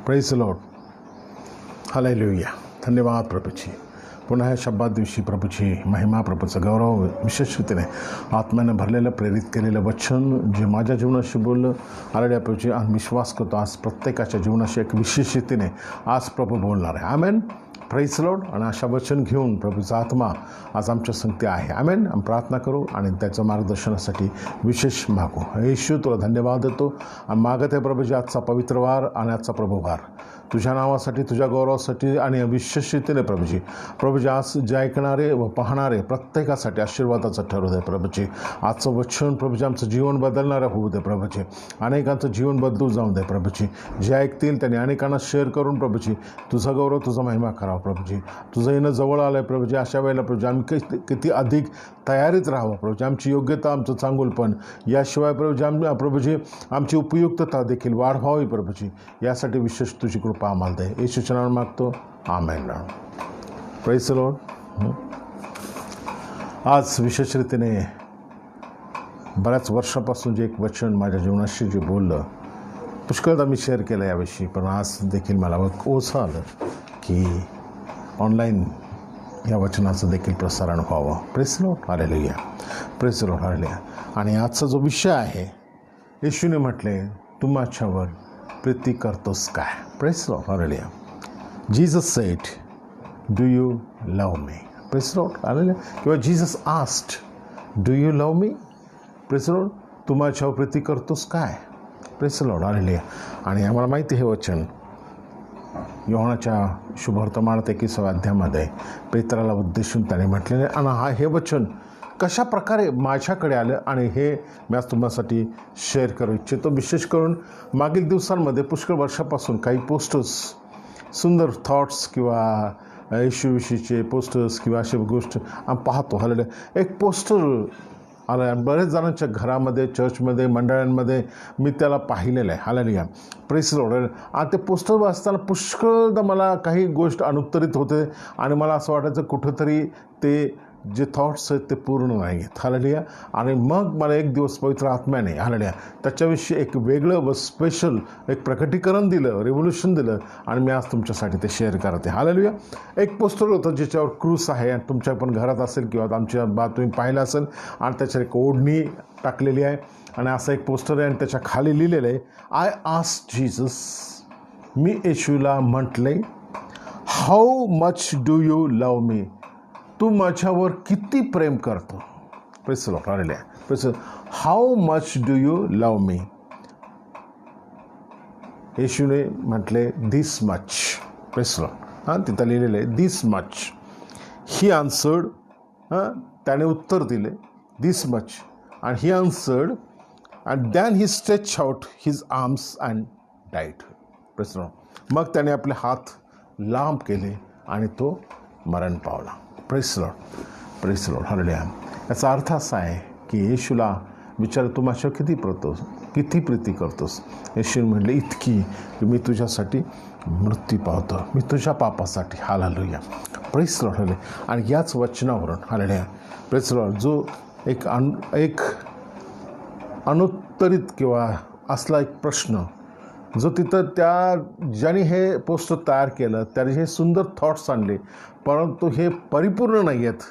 Praise Lord, hallelujah. धन्यवाद प्रभूजी. पुन्हा ह्या शब्दात दिवशी प्रभूची महिमा, प्रभूचं गौरव, विशेष रीतीने आत्म्यानं भरलेलं प्रेरित केलेलं वचन जे माझ्या जीवनाशी बोललं. हालेलुया प्रभूजी. आणि विश्वास करतो आज प्रत्येकाच्या जीवनाशी एक विशेष रीतीने आज प्रभू बोलणार आहे. आमेन. Praise Lord. आणि अशा वचन घेऊन प्रभूचा आत्मा आज आमच्या संगती आहे. आमेन. आम्ही प्रार्थना करू आणि त्याचं मार्गदर्शनासाठी विशेष मागू. येशू तुला धन्यवाद देतो आणि मागत आहे प्रभूजी आजचा पवित्र वार आणि आजचा प्रभुवार तुझ्या नावासाठी, तुझ्या गौरवासाठी आणि विशेष रीतीने प्रभूजी आज जे ऐकणारे व पाहणारे प्रत्येकासाठी आशीर्वादाचं ठरू दे प्रभूजी. आजचं वचन प्रभूजी आमचं जीवन बदलणारं होऊ दे प्रभूजी. अनेकांचं जीवन बदलू जाऊ दे प्रभूजी. जे ऐकतील त्यांनी अनेकांना शेअर करून प्रभूजी तुझा गौरव, तुझा महिमा करावा प्रभूजी. तुझं येणं जवळ आलं आहे प्रभूजी. अशा वेळेला प्रभूजी आम्ही किती अधिक तयारीत राहावं प्रभूजी. आमची योग्यता, आमचं चांगुलपण, याशिवाय प्रभूजी आमची उपयुक्तता देखील वाढवावी प्रभूजी. यासाठी विशेष तुझी कृपा आम्हाला दे. येशूच्या नावाने मागतो. आमेन. Praise Lord. आज विशेष रीतीने बऱ्याच वर्षापासून जे एक वचन माझ्या जीवनाशी जे बोललं, पुष्कळदा मी शेअर केलं याविषयी, पण आज देखील मला ओझं आलं की ऑनलाईन या वचनाचं देखील प्रसारण व्हावं. Praise Lord. Hallelujah. Praise Lord. Hallelujah. आणि आजचा जो विषय आहे, येशूने म्हटले तू माझ्यावर प्रीती करतोस काय. Praise Lord. Hallelujah. Jesus said do you love me. Praise Lord. Hallelujah. किंवा Jesus asked do you love me. Praise Lord. तू माझ्यावर प्रीती करतोस काय. Praise Lord. हालेलुया. आणि आम्हाला माहिती हे वचन योहानाच्या शुभवर्तमानात 21व्या अध्यायामध्ये पेत्राला उद्देशून त्याने म्हटलेले. आणि हे वचन कशा प्रकारे माझ्याकडे आलं आणि हे मी आज तुम्हासाठी शेअर करू इच्छितो. विशेष करून मागील दिवसांमध्ये पुष्कळ वर्षापासून काही पोस्टर्स, सुंदर थॉट्स किंवा येशूविषयीचे पोस्टर्स किंवा अशा गोष्ट आम्ही पाहतो. हल्ले एक पोस्टर आलं बरेच जणांच्या घरामध्ये, चर्चमध्ये, मंडळांमध्ये मी त्याला पाहिलेलं आहे. हालेलुया. Praise Lord. आणि ते पोस्टर वाचताना पुष्कळदा मला काही गोष्ट अनुत्तरित होते आणि मला असं वाटायचं कुठंतरी ते जे थॉट्स आहेत ते पूर्ण नाही आहेत. हालेलुया. आणि मग मला एक दिवस पवित्र आत्म्याने हालेलुया त्याच्याविषयी एक वेगळं व स्पेशल एक प्रकटीकरण दिलं, रेव्होल्युशन दिलं आणि मी आज तुमच्यासाठी ते शेअर करते. हालेलुया. एक पोस्टर होतं ज्याच्यावर क्रूस आहे आणि तुमच्या पण घरात असेल किंवा आमच्या तुम्ही पाहिलं असेल आणि त्याच्यावर एक ओढणी टाकलेली आहे आणि असं एक पोस्टर आहे आणि त्याच्या खाली लिहिलेलं आहे आय आस्क्ड जीसस. मी येशूला म्हटले how much do you love me. तू माझ्यावर किती प्रेम करतो. Praise Lord. Hallelujah. Praise. How much do you love me. येशूने म्हटले दिस मच. Praise Lord. हां, तिथं लिहिलेलं आहे दिस मच. ही आन्सर्ड. त्याने उत्तर दिले दिस मच. आणि he answered and then he stretch out his arms and died. Praise Lord. मग त्याने आपले हात लांब केले आणि तो मरण पावला. Praise Lord. Praise Lord. Hallelujah. याचा अर्थ असा आहे की येशूला विचार तू माझ्यावर किती प्रीती करतोस. येशूने म्हटले इतकी की मी तुझ्यासाठी मृत्यू पावतो, मी तुझ्या पापासाठी. हालेलुया. Praise Lord. हालेलुया. आणि याच वचनावरून हालेलुया प्रेज लॉर्ड जो एक अनुत्तरित किंवा असला एक प्रश्न जो तिथं ज्याने हे पोस्टर तयार केलं त्याने हे सुंदर थॉट्स आणले, परंतु हे परिपूर्ण नाही आहेत.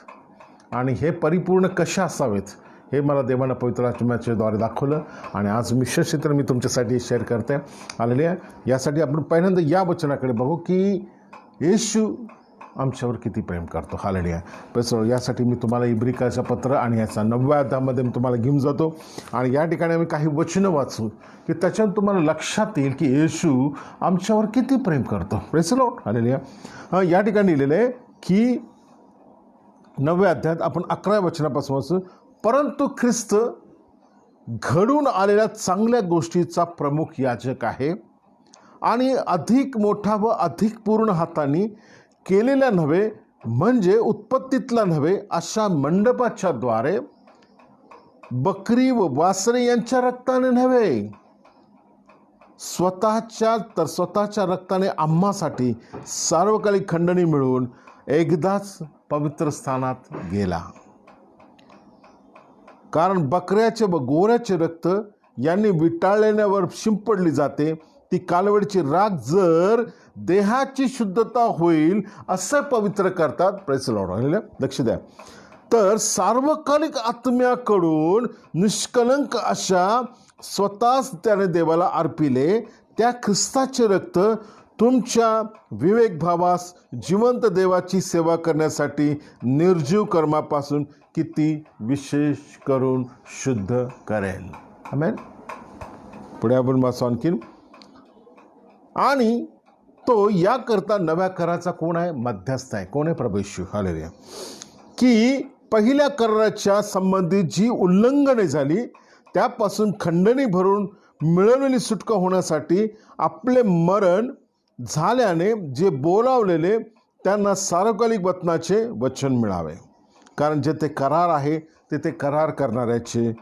आणि हे परिपूर्ण कशा असावेत हे मला देवानं पवित्र आत्म्याच्याद्वारे दाखवलं आणि आज विशेषतः मी तुमच्यासाठी शेअर करते. हालेलुया. यासाठी आपण पहिल्यांदा या वचनाकडे बघू की येशू आमच्यावर किती प्रेम करतो. हालेलुया. यासाठी मी तुम्हाला इब्रिकाचं पत्र आणि याचा 9व्या अध्यायामध्ये मी तुम्हाला घेऊन जातो आणि या ठिकाणी आम्ही काही वचनं वाचू की त्याच्यात तुम्हाला लक्षात येईल की येशू आमच्यावर किती प्रेम करतो. Praise Lord. हालेलुया. या ठिकाणी लिहिलेलं आहे की 9व्या अध्यायात आपण 11व्या वचनापासून वाचू. परंतु ख्रिस्त घडून आलेल्या चांगल्या गोष्टीचा प्रमुख याजक आहे आणि अधिक मोठा व अधिक पूर्ण हातांनी केलेल्या नव्हे म्हणजे उत्पत्तीतला नव्हे अशा मंडपाच्या द्वारे बकरी व वासरे यांच्या रक्ताने नव्हे स्वतःच्या रक्ताने आम्हासाठी सार्वकालिक खंडणी मिळवून एकदाच पवित्र स्थानात गेला. कारण बकऱ्याचे व गोऱ्याचे रक्त यांनी विटाळल्यावर शिंपडली जाते ती कालवडीची राख जर देहाची शुद्धता होईल असं पवित्र करतात. Praise Lord. हालेलुया. लक्ष द्या. तर सार्वकालिक आत्म्याकडून निष्कलंक अशा स्वतःच त्याने देवाला अर्पिले त्या ख्रिस्ताचे रक्त तुमच्या विवेकभावास जिवंत देवाची सेवा करण्यासाठी निर्जीव कर्मापासून किती विशेष करून शुद्ध करेल. आमेन. पुढे आपण वाचू आणखीन. आणि तो याकरता नव्या कराराचा कोण आहे? मध्यस्थ आहे. कोण आहे? प्रभू येशू. हालेलुया. की पहिल्या कराराच्या संबंधित जी उल्लंघने झाली त्यापासून खंडणी भरून मिळवलेली सुटका होण्यासाठी आपले मरण झाल्याने जे बोलावलेले त्यांना सार्वकालिक वचनाचे वचन मिळावे. कारण जेथे करार आहे तेथे करार करणाऱ्याचे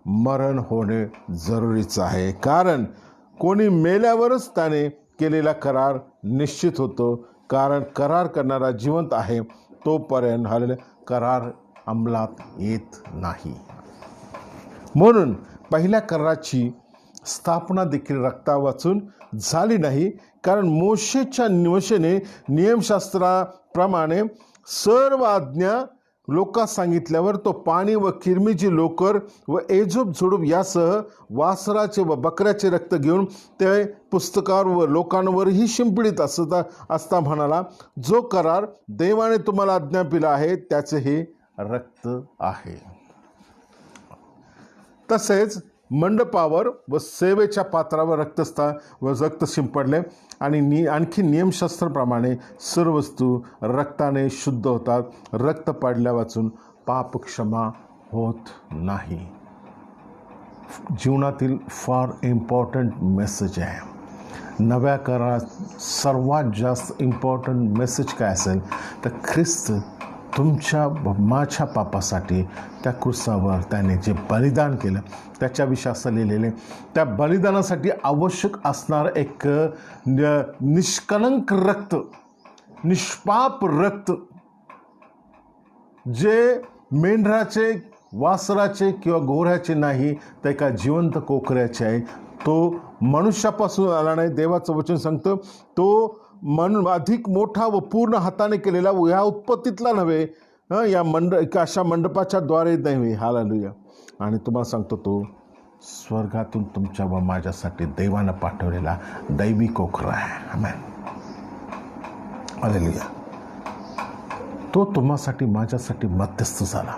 मरण होणे जरुरीचं आहे. कारण कोणी मेल्यावरच त्याने केलेला करार निश्चित होतो. कारण करार करणारा जिवंत आहे तोपर्यंत हालेलुया करार अंमलात येत नाही. म्हणून पहिल्या कराराची स्थापना देखील रक्ता वाचून झाली नाही. कारण मोशेने नियमशास्त्राप्रमाणे सर्व आज्ञा लोकांस सांगितल्यावर तो पाणी व किरमीची लोकर व एजोब झुडूप यासह वासराचे व बकऱ्याचे रक्त घेऊन ते पुस्तकावर व लोकांवरही शिंपडीत असता म्हणाला, जो करार देवाने तुम्हाला आज्ञापिला आहे त्याचे हे रक्त आहे. तसेच मंडपावर व सेवेच्या पात्रावर रक्त शिंपडले. आणि आणखी नियमशास्त्राप्रमाणे सर्व वस्तू रक्ताने शुद्ध होतात. रक्त पाडल्या वाचून पाप क्षमा होत नाही. जीवनातील फार इम्पॉर्टंट मेसेज आहे. नव्या करारात सर्वात जास्त इम्पॉर्टंट मेसेज काय असेल तर ख्रिस्त तुमच्या माझ्या पापासाठी त्या क्रूसावर त्याने जे बलिदान केलं त्याच्याविषयी असं लिहिलेले. त्या बलिदानासाठी आवश्यक असणारं एक निष्कलंक रक्त, निष्पाप रक्त जे मेंढराचे, वासराचे किंवा गोऱ्याचे नाही तर एका जिवंत कोकऱ्याचे आहे. तो मनुष्यापासून आला नाही. देवाचं वचन सांगतं तो अधिक मोठा व पूर्ण हाताने केलेला ह्या उत्पत्तीतला नव्हे, या अशा मंडपाच्या द्वारे नव्हे. हालेलुया. आणि तुम्हाला सांगतो तो स्वर्गातून तुमच्या व माझ्यासाठी देवानं पाठवलेला दैवी कोकरा आहे. आमेन. हालेलुया. तो तुम्हासाठी माझ्यासाठी मध्यस्थ झाला.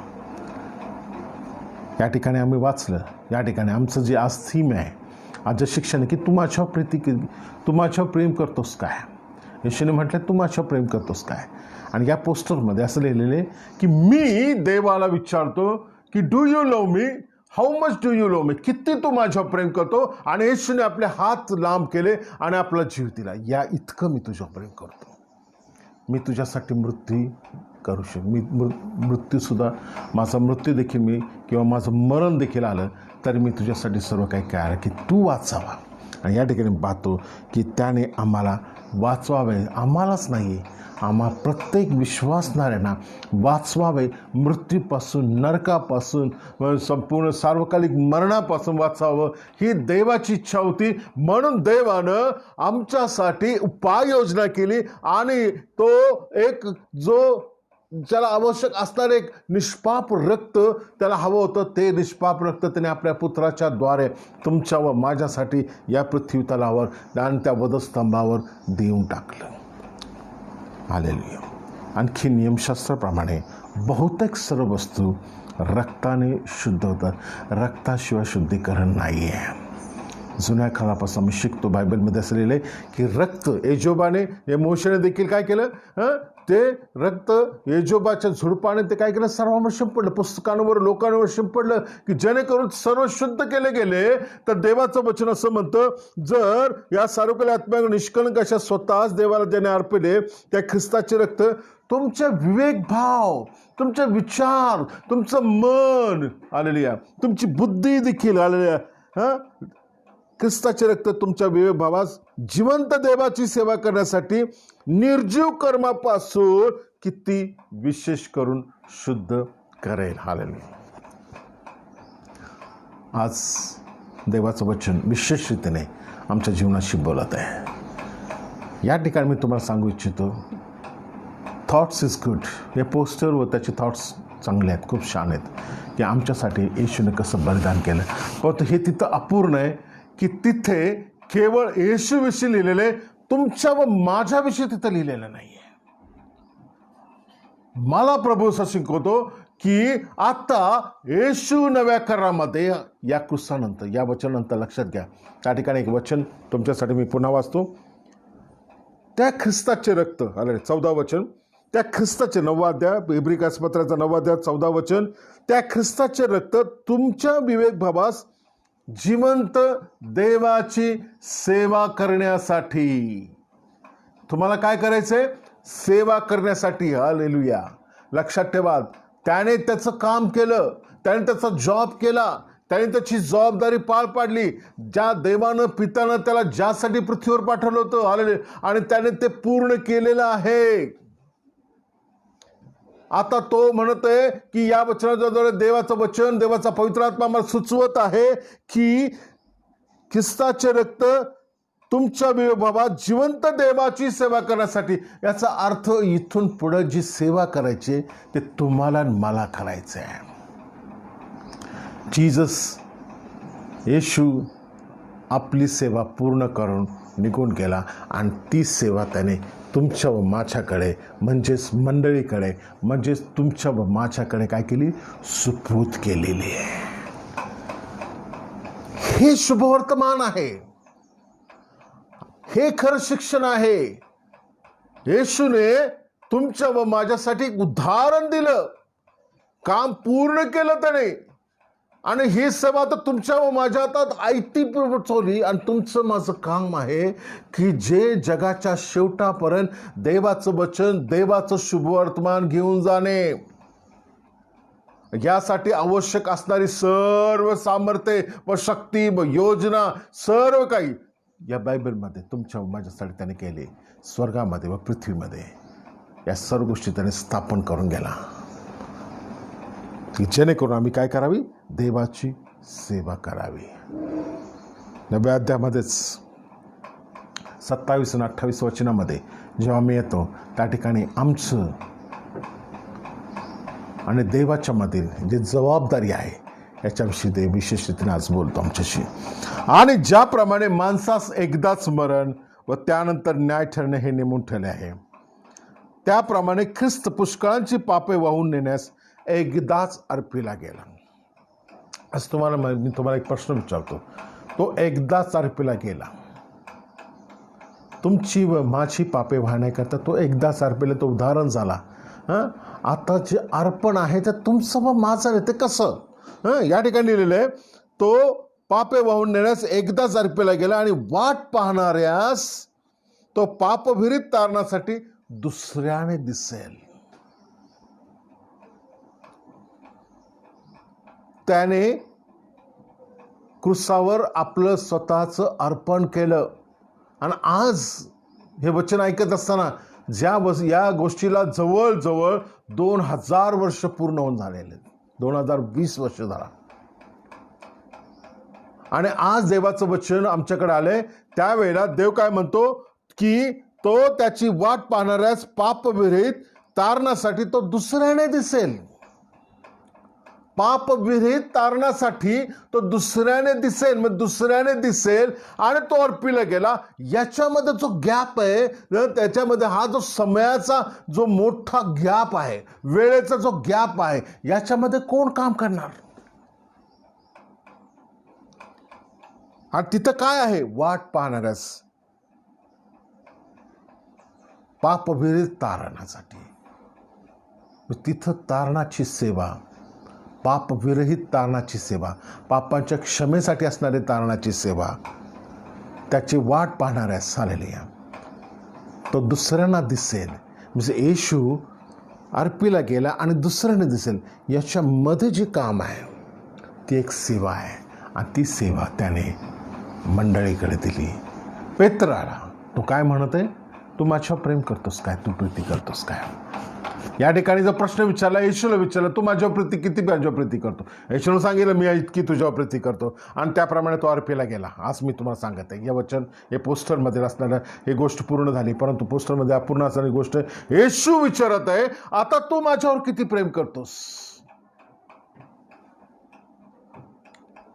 या ठिकाणी आम्ही वाचलं. या ठिकाणी आमचं जे आज थीम आहे, आज शिक्षण की तू माझ्यावर प्रेम करतोस काय. येशूने म्हटलं तू माझ्यावर प्रेम करतोस काय. आणि या पोस्टरमध्ये असं लिहिलेले की मी देवाला विचारतो की do you love me, how much do you love me, किती तू माझ्यावर प्रेम करतो. आणि येशूने आपले हात लांब केले आणि आपला जीव दिला. या इतकं मी तुझ्यावर प्रेम करतो. मी तुझ्यासाठी मृत्यू करू शकतो. मी मृत्यूसुद्धा, माझा मृत्यू देखील मी किंवा माझं मरण देखील आलं तरी मी तुझ्यासाठी सर्व काही काय की तू वाचावा. आणि या ठिकाणी पाहतो की त्याने आम्हाला वाचवावे. आम्हालाच नाही, आम्हा प्रत्येक विश्वासणाऱ्यांना वाचवावे. मृत्यूपासून, नरकापासून, संपूर्ण सार्वकालिक मरणापासून वाचावं ही देवाची इच्छा होती. म्हणून देवानं आमच्यासाठी उपाययोजना केली आणि तो एक जो ज्याला आवश्यक असणारं एक निष्पाप रक्त त्याला हवं होतं, ते निष्पाप रक्त त्याने आपल्या पुत्राच्या द्वारे तुमच्या व माझ्यासाठी या पृथ्वी तलावर आणि त्या वधस्तंभावर देऊन टाकलं. हालेलुया. आणखी नियमशास्त्राप्रमाणे बहुतेक सर्व वस्तू रक्ताने शुद्ध होतात. रक्ताशिवाय शुद्धीकरण नाही आहे. जुन्या काळापासून आम्ही शिकतो. बायबलमध्ये असं लिहिलं आहे की रक्त एजोबाने, मोशेने देखील काय केलं, ते रक्त एजोबाच्या झुडपाने ते काय केलं, सर्वांवर शिंपडलं, पुस्तकांवर, लोकांवर शिंपडलं की जेणेकरून सर्व शुद्ध केले गेले. तर देवाचं वचन असं म्हणतं, जर या सार्वकालिक आत्म्यावर निष्कलंक अशा स्वतःच देवाला ज्याने अर्पिले त्या ख्रिस्ताचे रक्त तुमचे विवेकभाव, तुमचे विचार, तुमचं मन, हालेलुया, तुमची बुद्धी देखील, हालेलुया, ख्रिस्ताचे रक्त तुमच्या विवेकभावास जिवंत देवाची सेवा करण्यासाठी निर्जीव कर्मापासून किती विशेष करून शुद्ध करेल. हालेलुया. आज देवाचं वचन विशेष रीतीने आमच्या जीवनाशी बोलत आहे. या ठिकाणी मी तुम्हाला सांगू इच्छितो, थॉट्स इज गुड. हे पोस्टर व त्याचे थॉट्स चांगले आहेत, खूप छान आहेत, की आमच्यासाठी येशूने कसं बलिदान केलं. परंतु हे तिथं अपूर्ण आहे की तिथे केवळ येशूविषयी लिहिलेले, तुमच्या व माझ्याविषयी तिथं लिहिलेलं नाही आहे. मला प्रभू असं शिकवतो की आता येशू नव्या करारामध्ये या क्रूसानंतर, या वचनानंतर लक्षात घ्या, त्या ठिकाणी एक वचन तुमच्यासाठी मी पुन्हा वाचतो. त्या ख्रिस्ताचे रक्त, अरे 14 वचन, त्या ख्रिस्ताचे 9 अध्याय, इब्रिकास पत्राचा 9 अध्याय 14 वचन, त्या ख्रिस्ताचे रक्त तुमच्या विवेकभावास जिवंत देवाची सेवा करण्यासाठी. तुम्हाला काय करायचंय? सेवा करण्यासाठी. हालेलुया. लक्षात ठेवा, त्याने त्याचं काम केलं, त्याने त्याचा जॉब केला, त्याने त्याची जबाबदारी पार पाडली, ज्या देवानं पितानं त्याला ज्यासाठी पृथ्वीवर पाठवलं होतं. हालेलुया. आणि त्याने ते पूर्ण केलेलं आहे. आता तो म्हणतोय की या वचनाद्वारे देवाचं वचन, देवाचा पवित्र आत्मा मला सुचवत आहे की ख्रिस्ताचे रक्त तुमच्या विवेकभावात जिवंत देवाची सेवा करण्यासाठी. याचा अर्थ इथून पुढे जी सेवा करायची ते तुम्हाला मला करायचं आहे. जीसस, येशू आपली सेवा पूर्ण करून निघून गेला आणि ती सेवा त्याने तुमच्या व माझ्याकडे, म्हणजेच मंडळीकडे, म्हणजेच तुमच्या व माझ्याकडे काय केली? सुपूर्द केलेली आहे. हे शुभवर्तमान आहे, हे खरं शिक्षण आहे. येशूने तुमच्या व माझ्यासाठी उदाहरण दिलं, काम पूर्ण केलं त्याने, आणि ही सेवा तर तुमच्या व माझ्या हातात आयती पोचवली. आणि तुमचं माझं काम आहे की जे जगाच्या शेवटापर्यंत देवाचं वचन, देवाचं शुभवर्तमान घेऊन जाणे. यासाठी आवश्यक असणारी सर्व सामर्थ्य व शक्ती व योजना, सर्व काही या बायबलमध्ये तुमच्या माझ्यासाठी त्याने केले. स्वर्गामध्ये व पृथ्वीमध्ये या सर्व गोष्टी त्याने स्थापन करून गेला की जेणेकरून आम्ही काय करावी? देवाची सेवा करावी. 9व्या अध्यायामध्येच 27 आणि 28 वचनामध्ये जेव्हा मी येतो त्या ठिकाणी आमचं आणि देवाच्या मधील जे जबाबदारी आहे याच्याविषयी ते विशेष रीतीने आज बोलतो आमच्याशी. आणि ज्याप्रमाणे माणसास एकदाच मरण व त्यानंतर न्याय ठरणे हे नेमून ठेवले आहे, त्याप्रमाणे ख्रिस्त पुष्कळांची पापे वाहून नेण्यास एकदाच अर्पिला गेला. आज मी तुम्हाला एक प्रश्न विचारतो, तो एकदाच अर्पिला गेला. तुमची व माझी पापे वाहण्याकरता तो एकदाच अर्पिला, तो उदाहरण झाला. आता जे अर्पण आहे ते तुमचं व माझं आहे, ते कसं? या ठिकाणी लिहिलेलं आहे, तो पापे वाहून नेण्यास एकदाच अर्पिला गेला आणि वाट पाहणाऱ्यास तो पापविरहित तारणासाठी दुसऱ्याने दिसेल. त्याने क्रूसावर आपलं स्वतःचं अर्पण केलं. आणि आज हे वचन ऐकत असताना या गोष्टीला जवळजवळ 2000 वर्ष पूर्ण होऊन झालेले, 2020 वर्ष झाला. आणि आज देवाचं वचन आमच्याकडे आलंय. त्यावेळेला देव काय म्हणतो की तो त्याची वाट पाहणाऱ्यास पापविरहित तारणासाठी तो दुसऱ्याने दिसेल. पापविरहित तारणासाठी तो दुसऱ्याने दिसेल. मग दुसऱ्याने दिसेल आणि तो अर्पिला गेला. याच्यामध्ये जो गॅप आहे, त्याच्यामध्ये हा जो समयाचा जो मोठा गॅप आहे, वेळेचा जो गॅप आहे, याच्यामध्ये कोण काम करणार? आणि तिथं काय आहे? वाट पाहणाऱ्यास पापविरहित तारणासाठी. तिथं तारणाची सेवा, पापविरहित तारणाची सेवा, पापांच्या क्षमेसाठी असणारी तारणाची सेवा, त्याची वाट पाहणाऱ्यास हालेलुया तो दुसऱ्यांना दिसेल. म्हणजे येशू अर्पिला गेला आणि दुसऱ्याने दिसेल. याच्यामध्ये जे काम आहे ती एक सेवा आहे. आणि ती सेवा त्याने मंडळीकडे दिली. पेत्राला तो काय म्हणत आहे? तू माझ्यावर प्रेम करतोस काय? तू प्रीती करतोस काय? या ठिकाणी जर प्रश्न विचारला, येशूला विचारला, तू माझ्यावर प्रीती किती माझ्यावर प्रीती करतो? येशूने सांगितलं, मी इतकी तुझ्यावर प्रीती करतो, आणि त्याप्रमाणे तो अर्पीला गेला. आज मी तुम्हाला सांगत आहे, हे वचन हे पोस्टरमध्ये असणारं ही गोष्ट पूर्ण झाली, परंतु पोस्टरमध्ये अपूर्ण असणारी गोष्ट येशू विचारत आहे, आता तू माझ्यावर किती प्रेम करतोस?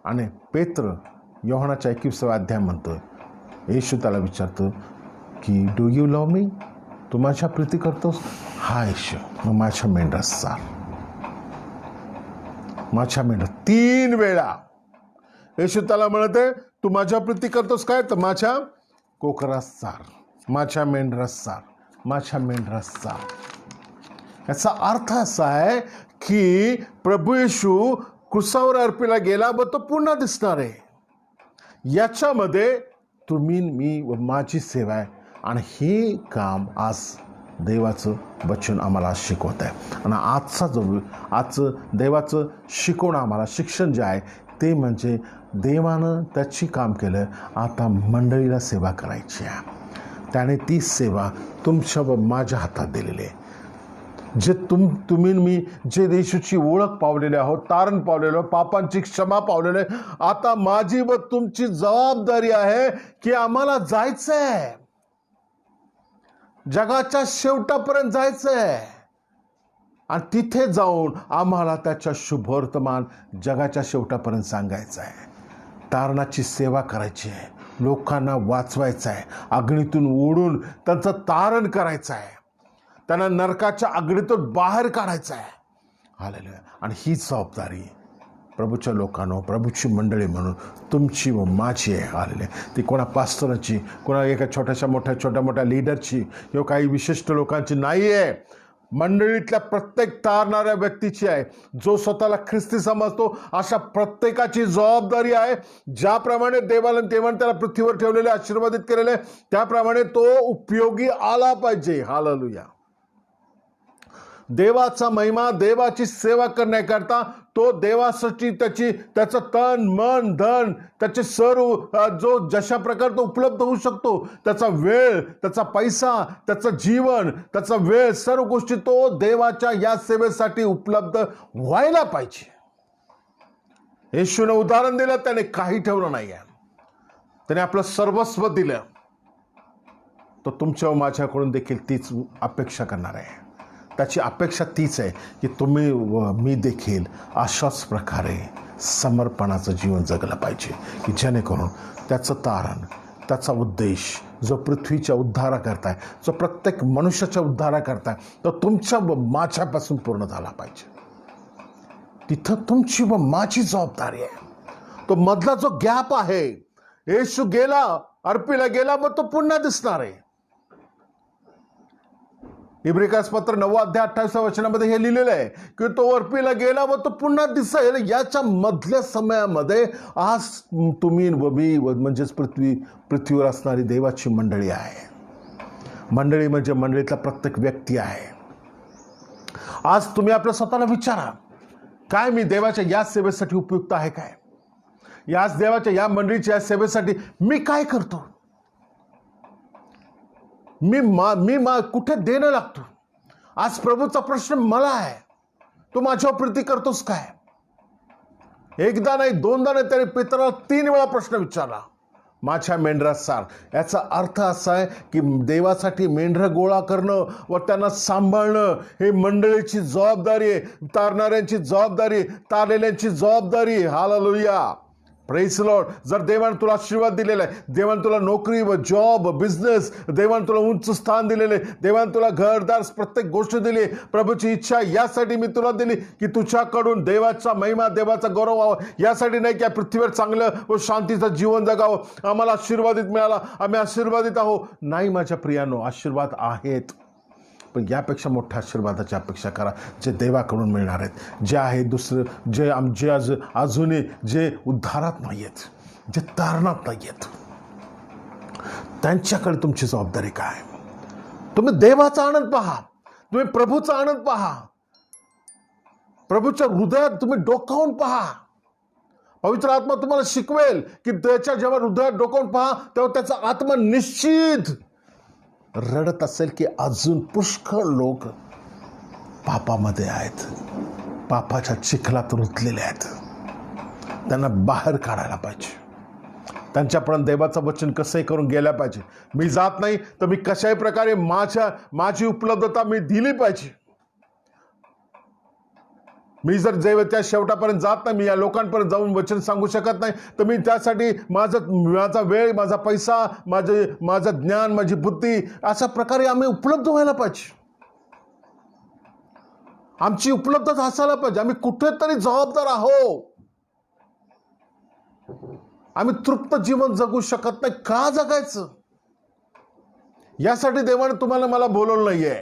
आणि पेत्र योहानाच्या 21व्या अध्याय म्हणतो, येशू त्याला विचारतो की डू यू लव्ह मी? तू माझ्या प्रीती करतोस? हा येशू, मग माझ्या मेंढरास चाल. माझ्या मेंढरा 3 वेळा येशू त्याला म्हणते, तू माझ्या प्रीती करतोस काय? तर माझ्या कोकरास चाल, माझ्या मेंढरास चाल, माझ्या मेंढरास चाल. याचा अर्थ असा आहे की प्रभू येशू क्रुसावर अर्पीला गेला, व तो पुन्हा दिसणार आहे. याच्यामध्ये तुम्ही मी व माझी सेवा आहे, आणि हे काम आज देवाचं वचन आम्हाला शिकवत आहे. आणि आजचं देवाचं शिकवणं आम्हाला शिक्षण जे आहे ते म्हणजे देवानं त्याची काम केलं, आता मंडळीला सेवा करायची आहे. त्याने ती सेवा तुमच्या व माझ्या हातात दिलेली आहे. जे तुम्ही मी जे येशूची ओळख पावलेले आहोत, तारण पावलेलो आहोत, पापांची क्षमा पावलेले आहे, आता माझी व तुमची जबाबदारी आहे की आम्हाला जायचं आहे, जगाच्या शेवटापर्यंत जायचं आहे, आणि तिथे जाऊन आम्हाला त्याच्या शुभवर्तमान जगाच्या शेवटापर्यंत सांगायचं आहे. तारणाची सेवा करायची आहे, लोकांना वाचवायचं आहे, अग्नीतून ओढून त्यांचं तारण करायचं आहे, त्यांना नरकाच्या अग्नीतून बाहेर काढायचं आहे. हालेलुया. आणि ही जबाबदारी प्रभूच्या लोकांनो, प्रभूची मंडळी म्हणून तुमची व माझी आहे. हालेलुया. ती कोणा पास्टराची, कोणा एका छोट्या मोठ्या लीडरची किंवा काही विशिष्ट लोकांची नाही आहे. मंडळीतल्या प्रत्येक तारणाऱ्या व्यक्तीची आहे. जो स्वतःला ख्रिस्ती समजतो अशा प्रत्येकाची जबाबदारी आहे. ज्याप्रमाणे देवाला त्याला पृथ्वीवर ठेवलेले, आशीर्वादित केलेले, त्याप्रमाणे तो उपयोगी आला पाहिजे. हालेलुया. देवाचा महिमा, देवाची सेवा करण्याकरता तो देवासाठी त्याचं तन मन धन, त्याचे सर्व जो जशा प्रकारे तो उपलब्ध होऊ शकतो, त्याचा वेळ, त्याचा पैसा, त्याचं जीवन, त्याचा वेळ, सर्व गोष्टी तो देवाच्या या सेवेसाठी उपलब्ध व्हायला पाहिजे. येशूने उदाहरण दिलं, त्याने काही ठेवलं नाही आहे, त्याने आपलं सर्वस्व दिलं. तो तुमच्या व माझ्याकडून देखील तीच अपेक्षा करणार आहे. त्याची अपेक्षा तीच आहे की तुम्ही व मी देखील अशाच प्रकारे समर्पणाचं जीवन जगलं पाहिजे, की जेणेकरून त्याचं तारण, त्याचा उद्देश जो पृथ्वीच्या उद्धाराकरता आहे, जो प्रत्येक मनुष्याच्या उद्धाराकरता आहे, तो तुमच्या व माझ्यापासून पूर्ण झाला पाहिजे. तिथं तुमची व माझी जबाबदारी आहे. तो मधला जो गॅप आहे, येशू गेला, अर्पीला गेला, मग तो पुन्हा दिसणार आहे. इब्रिकास पत्र 9 अध्याय 28व्या वचनामध्ये हे लिहिलेलं आहे की तो अर्पीला गेला व तो पुन्हा दिसेल. याच्या मधल्या समयामध्ये आज तुम्ही व मी म्हणजेच पृथ्वीवर असणारी देवाची मंडळी आहे. मंडळी म्हणजे मंडळीतला प्रत्येक व्यक्ती आहे. आज तुम्ही आपल्या स्वतःला विचारा, काय मी देवाच्या या सेवेसाठी उपयुक्त आहे काय? याच देवाच्या या मंडळीच्या या सेवेसाठी मी काय करतो? मी कुठे देणं लागतो? आज प्रभूचा प्रश्न मला आहे, तू माझ्यावर प्रीती करतोस काय? एकदा नाही, दोनदा नाही, त्याने पेत्राला 3 वेळा प्रश्न विचारला, माझ्या मेंढरास चाल. याचा अर्थ असा आहे की देवासाठी मेंढरं गोळा करणं व त्यांना सांभाळणं हे मंडळीची जबाबदारी आहे, तारणाऱ्यांची जबाबदारी, तारलेल्यांची जबाबदारी. Hallelujah, praise Lord. जर देवाने तुला आशीर्वाद दिलेला आहे, देवाने तुला नोकरी व जॉब, बिझनेस, देवाने तुला उंच स्थान दिलेले, देवाने तुला घरदार, प्रत्येक गोष्ट दिली, प्रभूची इच्छा यासाठी मी तुला दिली की तुझ्याकडून देवाचा महिमा, देवाचा गौरव व्हावा. यासाठी नाही की पृथ्वीवर चांगलं व शांतीचं जीवन जगावं, आम्हाला आशीर्वादित मिळाला, आम्ही आशीर्वादित आहोत. नाही माझ्या प्रियांनो, आशीर्वाद आहेत, पण यापेक्षा मोठ्या आशीर्वादाची अपेक्षा करा जे देवाकडून मिळणार आहेत, जे आहे दुसरं, जे अजूनही जे उद्धारात नाही आहेत, जे तारणात नाही आहेत, त्यांच्याकडे तुमची जबाबदारी काय? तुम्ही देवाचा आनंद पहा, तुम्ही प्रभूचा आनंद पहा, प्रभूच्या हृदयात तुम्ही डोकावून पहा. पवित्र आत्मा तुम्हाला शिकवेल की त्याच्या जेव्हा हृदयात डोकावून पहा तेव्हा त्याचा आत्मा निश्चित रडत असेल की अजून पुष्कळ लोक पापामध्ये आहेत, पापाच्या चिखलात रुतलेले आहेत. त्यांना बाहेर काढायला पाहिजे. त्यांच्यापर्यंत देवाचं वचन कसंही करून गेल्या पाहिजे. मी जात नाही तर मी कशाही प्रकारे माझी उपलब्धता मी दिली पाहिजे. मी जर त्या शेवटापर्यंत जात नाही, मी या लोकांपर्यंत जाऊन वचन सांगू शकत नाही, तर मी त्यासाठी माझा वेळ, माझा पैसा, माझं ज्ञान, माझी बुद्धी अशा प्रकारे आम्ही उपलब्ध व्हायला पाहिजे. आमची उपलब्धता असायला पाहिजे. आम्ही कुठेतरी जबाबदार आहोत. आम्ही तृप्त जीवन जगू शकत नाही. का जगायचं? यासाठी देवाने तुम्हाला मला बोलवलं नाहीये.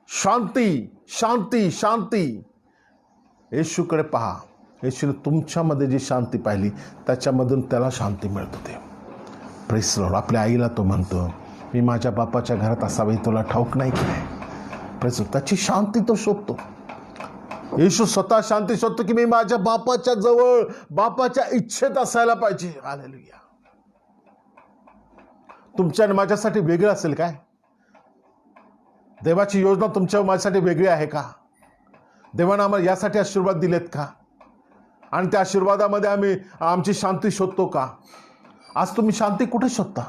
शांती, शांती, शांती. येशूकडे पहा. येशूने तुमच्यामध्ये जी शांती पाहिली त्याच्यामधून त्याला शांती मिळत होते. Praise the Lord. आपल्या आईला तो म्हणतो, मी माझ्या बापाच्या घरात असावे तुला ठाऊक नाही काय? प्रेज. त्याची शांती तो शोधतो. येशू स्वतः शांती शोधतो की मी माझ्या बापाच्या जवळ, बापाच्या इच्छेत असायला पाहिजे. हालेलुया. तुमच्या आणि माझ्यासाठी वेगळं असेल काय? देवाची योजना तुमच्या माझ्यासाठी वेगळी आहे का? देवानं आम्हाला यासाठी आशीर्वाद दिलेत का? आणि त्या आशीर्वादामध्ये आम्ही आमची शांती शोधतो का? आज तुम्ही शांती कुठे शोधता?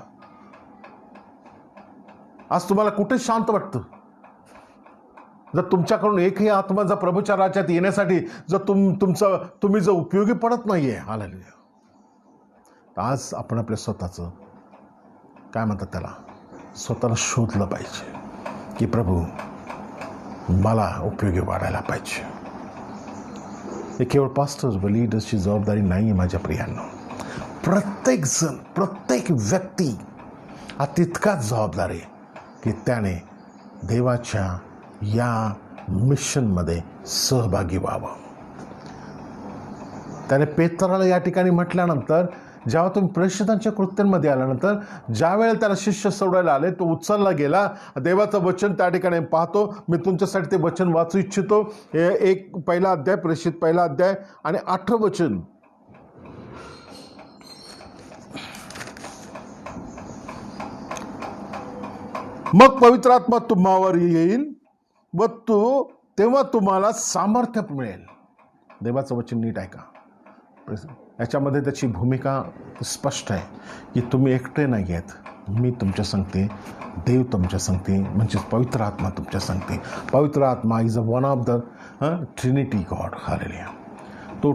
आज तुम्हाला कुठे शांत वाटतं? जर तुमच्याकडून एकही आत्मा जर प्रभूच्या राज्यात येण्यासाठी जर तुम्ही जर उपयोगी पडत नाहीये, हालेलुया, आज आपण आपल्या स्वतःचं काय म्हणतात त्याला, स्वतःला शोधलं पाहिजे की प्रभू मला उपयोगी वाढायला पाहिजे. हे केवळ पास्टर्स व लीडर्सची जबाबदारी नाही आहे माझ्या प्रियांनो. प्रत्येक जण, प्रत्येक व्यक्ती हा तितकाच जबाबदार आहे की त्याने देवाच्या या मिशनमध्ये सहभागी व्हावं. त्याने पेत्राला या ठिकाणी म्हटल्यानंतर, जेव्हा तुम्ही प्रेषितांच्या कृत्यांमध्ये आल्यानंतर ज्या वेळेला त्याला शिष्य सोडायला आले, तो उचलला गेला. देवाचं वचन त्या ठिकाणी पाहतो. मी तुमच्यासाठी ते वचन वाचू इच्छितो. एक पहिला अध्याय, प्रेषित पहिला अध्याय आणि 8 वचन. मग पवित्र आत्मा तुम्हावर येईल व तेव्हा तुम्हाला सामर्थ्य मिळेल. देवाचं वचन नीट ऐका. याच्यामध्ये त्याची भूमिका स्पष्ट आहे की तुम्ही एकटे नाही आहेत. मी तुमच्या संगते, देव तुमच्या संगते, म्हणजे पवित्र आत्मा तुमच्या संगते. पवित्र आत्मा is a one of the Trinity God. Hallelujah. तो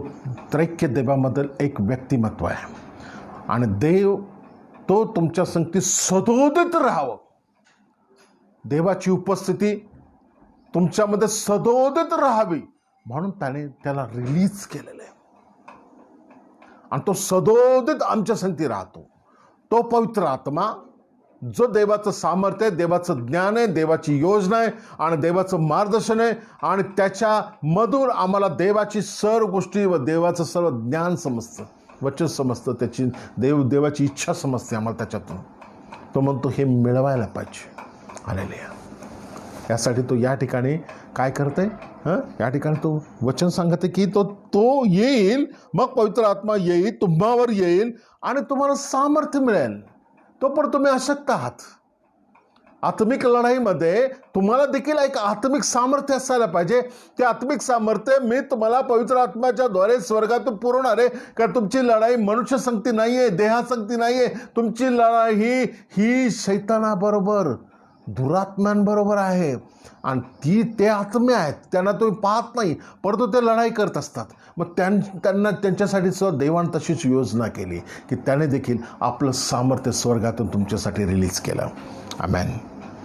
त्रैक्य देवामधील एक व्यक्तिमत्व आहे आणि देव तो तुमच्या संगती सदोदित राहावं. देवाची उपस्थिती तुमच्यामध्ये सदोदित राहावी म्हणून त्याला रिलीज केलेलं आहे. आणि तो सदोदित आमच्या संगती राहतो. तो पवित्र आत्मा जो देवाचं सामर्थ्य आहे, देवाचं ज्ञान आहे, देवाची योजना आहे आणि देवाचं मार्गदर्शन आहे आणि त्याच्या मधून आम्हाला देवाची सर्व गोष्टी व देवाचं सर्व ज्ञान समजतं, वचन समजतं, त्याची देवाची इच्छा समजते आम्हाला त्याच्यातून. तो म्हणतो हे मिळवायला पाहिजे. हालेलुया. यासाठी तो या ठिकाणी काय करते? या ठिकाणी तो वचन सांगते की तो येईल, मग पवित्र आत्मा येईल, तुम्हावर येईल आणि तुम्हाला सामर्थ्य मिळेल. तोपर्यंत तुम्ही अशक्त आहात. आत्मिक लढाईमध्ये तुम्हाला देखील एक आत्मिक सामर्थ्य असायला पाहिजे. ते आत्मिक सामर्थ्य मी तुम्हाला पवित्र आत्म्याच्या द्वारे स्वर्गातून पुरवणार आहे. कारण तुमची लढाई मनुष्य संगती नाही आहे, देहासंगती नाही आहे. तुमची लढाई ही शैतानाबरोबर, दुरात्म्यांबरोबर आहे आणि ते आत्मे आहेत. त्यांना तुम्ही पाहत नाही परंतु ते लढाई करत असतात. मग त्यांना त्यांच्यासाठी सुद्धा देवाने तशीच योजना केली की त्याने देखील आपलं सामर्थ्य स्वर्गातून तुमच्यासाठी रिलीज केलं. आमेन.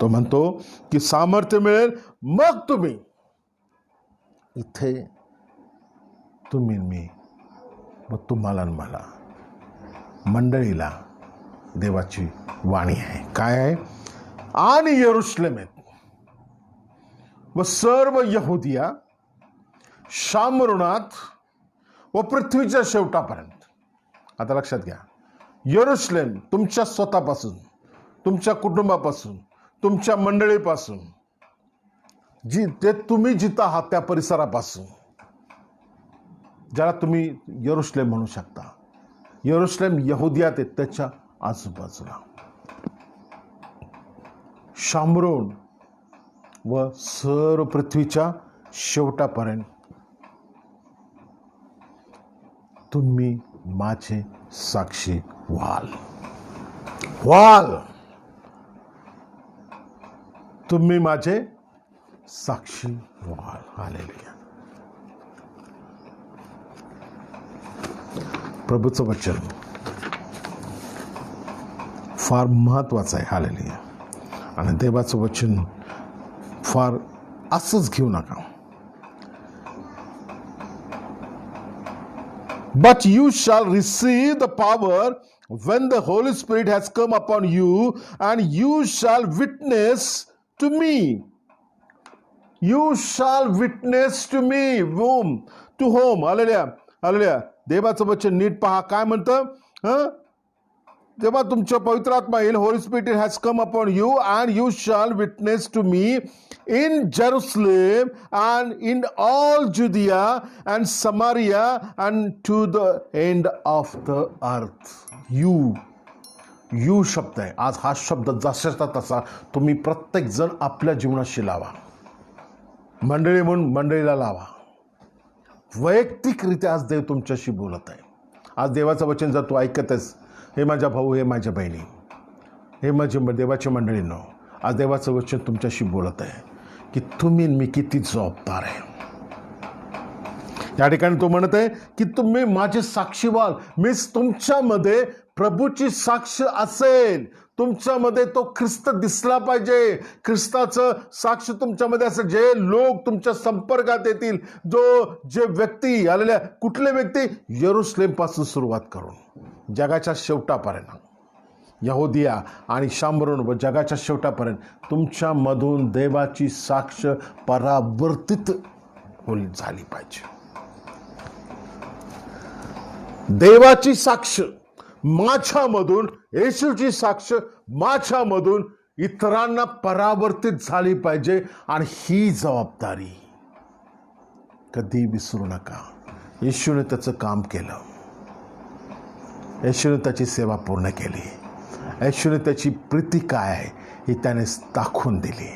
तो म्हणतो की सामर्थ्य मिळेल, मग तुम्ही इथे, तुम्ही मी व तुम्हाला मला, मंडळीला देवाची वाणी आहे. काय आहे? आणि यरूशलेमेत व सर्व यहुदिया, शामरुणात व पृथ्वीच्या शेवटापर्यंत. आता लक्षात घ्या, यरूशलेम तुमच्या स्वतःपासून, तुमच्या कुटुंबापासून, तुमच्या मंडळीपासून, ते तुम्ही जिथं आहात त्या परिसरापासून, ज्याला तुम्ही यरूशलेम म्हणू शकता. यरूशलेम यहुदियात आहे त्याच्या आजूबाजूला. शामरोन व सर्व पृथ्वीच्या शेवटापर्यंत तुम्ही माझे साक्षी व्हाल. तुम्ही माझे साक्षी व्हाल. हालेलुया. प्रभूचं वचन फार महत्वाचं आहे. हालेलुया. आणि देवाचं वचन फार असंच घेऊ नका. But you shall receive the power when the Holy Spirit has come upon you, and you shall witness to me. You shall witness to me. Whom? To whom? Hallelujah. Hallelujah. देवाचं वचन नीट पहा काय म्हणतं. जेव्हा तुमच्या पवित्र आत्मा येईल, Holy Spirit has come upon you and you shall witness to me in Jerusalem and in all Judea and Samaria and to the end of the earth. You शब्द आहे. आज हा शब्द जसाचा तसा तुम्ही प्रत्येक जण आपल्या जीवनाशी लावा. मंडळी म्हणून मंडळीला लावा. वैयक्तिकरित्या आज देव तुमच्याशी बोलत आहे. आज देवाचं वचन जर तू ऐकतेस, हे माझ्या भाऊ, हे माझ्या बहिणी, हे माझे देवाच्या मंडळींनो, आज देवाचं वचन तुमच्याशी बोलत आहे की तुम्ही मी किती जबाबदार आहे. या ठिकाणी तो म्हणत आहे की तुम्ही माझे साक्षी व्हाल. मीच तुमच्यामध्ये प्रभूची साक्ष असेल. तुमच्यामध्ये तो ख्रिस्त दिसला पाहिजे. ख्रिस्ताचं साक्ष तुमच्यामध्ये असेल. जे लोक तुमच्या संपर्कात येतील, जे व्यक्ती आलेल्या, कुठले व्यक्ती, यरूशलेम पासून सुरुवात करून जगाच्या शेवटापर्यंत, यहुदिया आणि शामरोन व जगाच्या शेवटापर्यंत तुमच्यामधून देवाची साक्ष परावर्तित झाली पाहिजे. देवाची साक्ष माझ्यामधून, येशूची साक्ष माझ्यामधून इतरांना परावर्तित झाली पाहिजे. आणि ही जबाबदारी कधी विसरू नका. येशूने त्याचं काम केलं. येशूने त्याची सेवा पूर्ण केली. येशूने त्याची प्रीती काय आहे ही त्याने दाखवून दिली.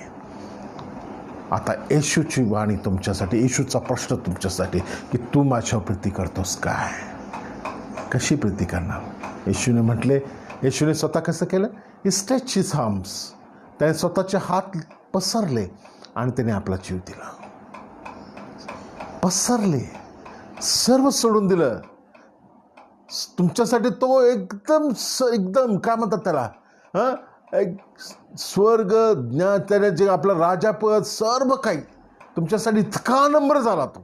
आता येशूची वाणी तुमच्यासाठी, येशूचा प्रश्न तुमच्यासाठी की तू माझ्यावर प्रीती करतोस काय? कशी प्रीती करणार? येशूने म्हटले, येशूने स्वतः कसं केलं? ही स्ट्रेच हिज आर्म्स. त्याने स्वतःचे हात पसरले आणि त्याने आपला जीव दिला. पसरले, सर्व सोडून दिलं तुमच्यासाठी. तो एकदम काय म्हणतात त्याला, एक स्वर्ग ज्ञान, त्याने जे आपलं राजापद सर्व काही तुमच्यासाठी इतका नम्र झाला तो.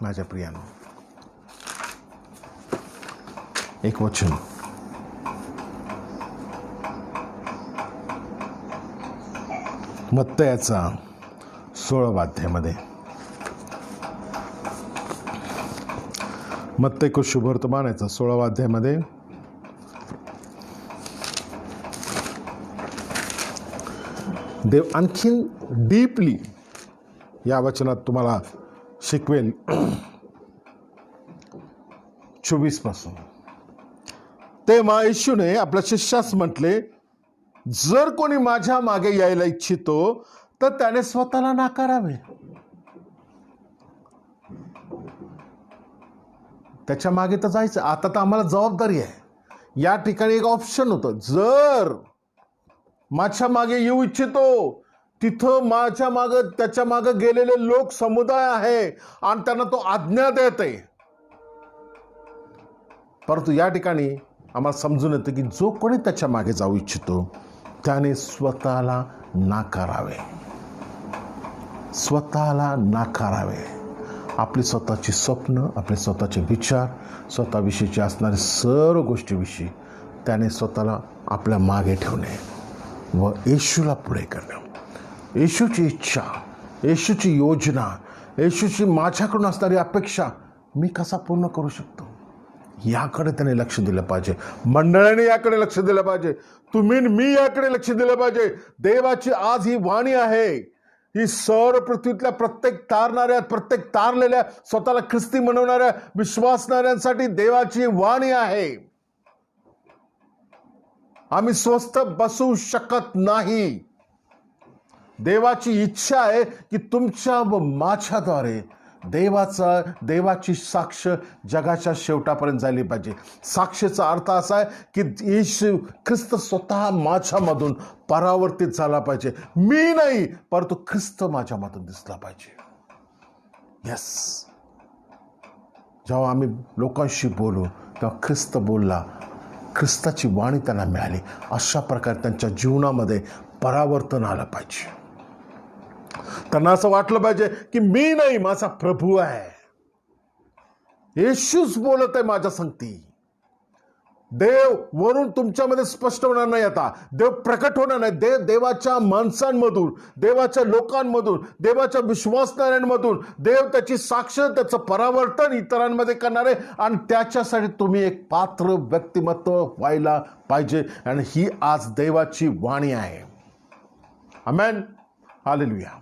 माझ्या प्रियानो, एक वचन मत्तयाचा 16 अध्यायामध्ये, मत्तय को शुभ वर्तमान याचा 16 अध्यायामध्ये देव आणखीन डीपली या वचनात तुम्हाला शिकवेल. 24 पासून, तेव्हा येशूने आपल्या शिष्यास म्हटले, जर कोणी माझ्या मागे यायला इच्छितो तर त्याने स्वतःला नाकारावे. त्याच्या मागे तर जायचं. आता तर आम्हाला जबाबदारी आहे. या ठिकाणी एक ऑप्शन होतं, जर माझ्या मागे येऊ इच्छितो, तिथं माझ्या मागं, त्याच्या मागं गेलेले लोक समुदाय आहे आणि त्यांना तो आज्ञा देत आहे. परंतु या ठिकाणी आम्हाला समजून येतं की जो कोणी त्याच्या मागे जाऊ इच्छितो त्याने स्वतःला नाकारावे. स्वतःला नाकारावे. आपली स्वतःची स्वप्न, आपले स्वतःचे विचार, स्वतःविषयीचे असणारे सर्व गोष्टीविषयी त्याने स्वतःला आपल्या मागे ठेवणे व येशूला पुढे करणे. येशूची इच्छा, येशूची योजना, येशूची माझ्याकडून असणारी अपेक्षा मी कसा पूर्ण करू शकतो, याकडे त्याने लक्ष दिलं पाहिजे. मंडळाने याकडे लक्ष दिलं पाहिजे. तुम्ही मी याकडे लक्ष दिलं पाहिजे. देवाची आज ही वाणी आहे. ही सर्व पृथ्वीतल्या प्रत्येक तारणाऱ्या, प्रत्येक तारलेल्या, स्वतःला ख्रिस्ती म्हणवणाऱ्या विश्वासणाऱ्यांसाठी देवाची वाणी आहे. आम्ही स्वस्थ बसू शकत नाही. देवाची इच्छा आहे की तुमच्या व माझ्याद्वारे देवाची साक्ष जगाच्या शेवटापर्यंत झाली पाहिजे. साक्षीचा अर्थ असा आहे की येशू ख्रिस्त स्वतः माझ्यामधून परावर्तित झाला पाहिजे. मी नाही, परंतु ख्रिस्त माझ्यामधून दिसला पाहिजे. यस, जेव्हा आम्ही लोकांशी बोलू तेव्हा ख्रिस्त बोलला, ख्रिस्ताची वाणी त्यांना मिळाली. अशा प्रकारे त्यांच्या जीवनामध्ये परावर्तन आलं पाहिजे. त्यांना असं वाटलं पाहिजे की मी नाही, माझा प्रभू आहे. येशूच बोलत आहे माझ्या संगती. देव वरून तुमच्यामध्ये स्पष्ट होणार नाही, आता देव प्रकट होणार नाही. देवाच्या माणसांमधून, देवाच्या लोकांमधून, देवाच्या विश्वासणाऱ्यांमधून देव त्याची साक्ष, त्याचं परावर्तन इतरांमध्ये करणार आहे. आणि त्याच्यासाठी तुम्ही एक पात्र व्यक्तिमत्व व्हायला पाहिजे. आणि ही आज देवाची वाणी आहे. आमेन, हालेलुया.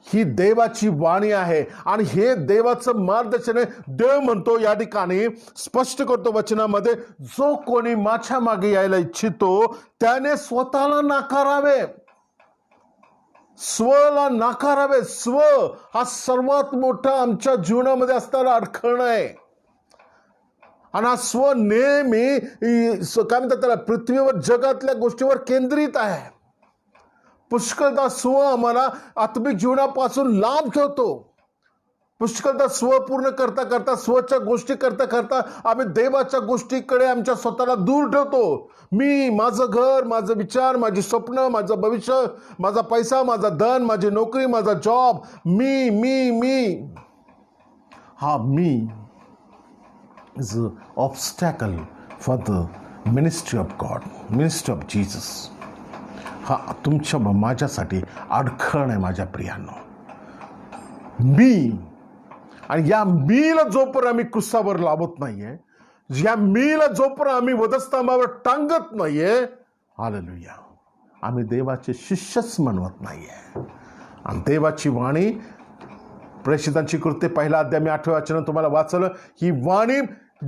ही देवाची वाणी आहे आणि हे देवाचं मार्गदर्शन आहे. देव म्हणतो या ठिकाणी, स्पष्ट करतो वचनामध्ये, जो कोणी माझ्या मागे यायला इच्छितो त्याने स्वतःला नाकारावे. स्वला नाकारावे. स्व हा सर्वात मोठा आमच्या जीवनामध्ये असणारा अडखळ आहे. आणि हा स्व नेहमी काय म्हणतात त्याला, पृथ्वीवर जगातल्या गोष्टीवर केंद्रित आहे. पुष्कळदा स्व आम्हाला आत्मिक जीवनापासून लांब ठेवतो. पुष्कळदा स्व पूर्ण करता करता, स्वच्या गोष्टी करता करता आम्ही देवाच्या गोष्टीकडे आमच्या स्वतःला दूर ठेवतो. मी, माझं घर, माझं विचार, माझी स्वप्न, माझं भविष्य, माझा पैसा, माझा धन, माझी नोकरी, माझा जॉब, मी मी मी हा me is a obstacle for the ministry of God, ministry of Jesus. हा तुमच्या माझ्यासाठी अडखळ आहे माझ्या प्रियांनो. मी, आणि या मीला जोपर्यंत आम्ही क्रुसावर लावत नाहीये, या मीला जोपर्यंत आम्ही वधस्तंभावर टांगत नाहीये, हालेलुया, आम्ही देवाचे शिष्यच म्हणवत नाहीये. आणि देवाची वाणी, प्रेषितांची कृत्ये 1 अध्याय मी 8व्या वचनात तुम्हाला वाचलं. ही वाणी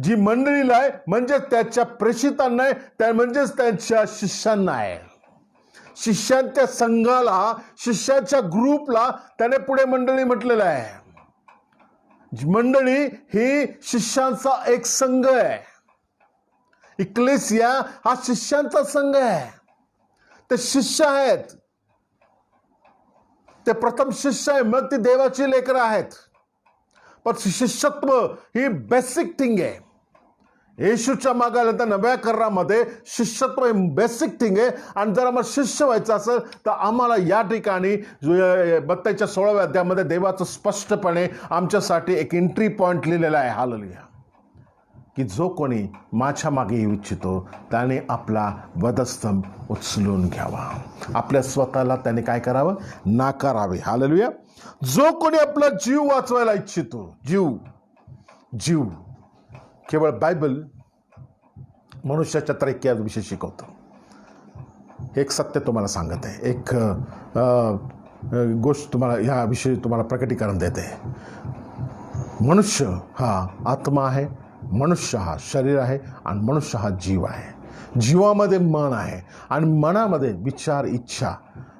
जी मंडळीला आहे, म्हणजेच त्याच्या प्रेषितांना आहे, त्या म्हणजेच त्यांच्या शिष्यांना आहे. शिष्यांच्या संघाला, शिष्याच्या ग्रुपला त्याने पुढे मंडळी म्हटलेलं आहे. मंडळी ही शिष्यांचा एक संघ आहे. इक्लेसिया हा शिष्यांचा संघ आहे. ते शिष्य आहेत. ते प्रथम शिष्य आहे, मग ती देवाची लेकरं आहेत. पण शिष्यत्व ही बेसिक थिंग आहे. येशूच्या मागायला तर नव्या करारामध्ये शिष्यत्व हे बेसिक थिंग आहे. आणि जर आम्हाला शिष्य व्हायचं असेल तर आम्हाला या ठिकाणी 42व्या अध्यायामध्ये देवाचं स्पष्टपणे आमच्यासाठी एक एंट्री पॉईंट लिहिलेला आहे. हालेलुया, की जो कोणी माझ्या मागे येऊ इच्छितो त्याने आपला वधस्तंभ उचलून घ्यावा. आपल्या स्वतःला त्याने काय करावं, नाकारावे. हालेलुया. जो कोणी आपला जीव वाचवायला इच्छितो, जीव केवळ बायबल मनुष्याच्या त्रैक्याविषयी शिकवतो. एक सत्य तुम्हाला सांगत आहे, एक गोष्ट तुम्हाला ह्याविषयी तुम्हाला प्रकटीकरण देते. मनुष्य हा आत्मा आहे, मनुष्य हा शरीर आहे, आणि मनुष्य हा जीव आहे. जीवामध्ये मन आहे आणि मनामध्ये विचार, इच्छा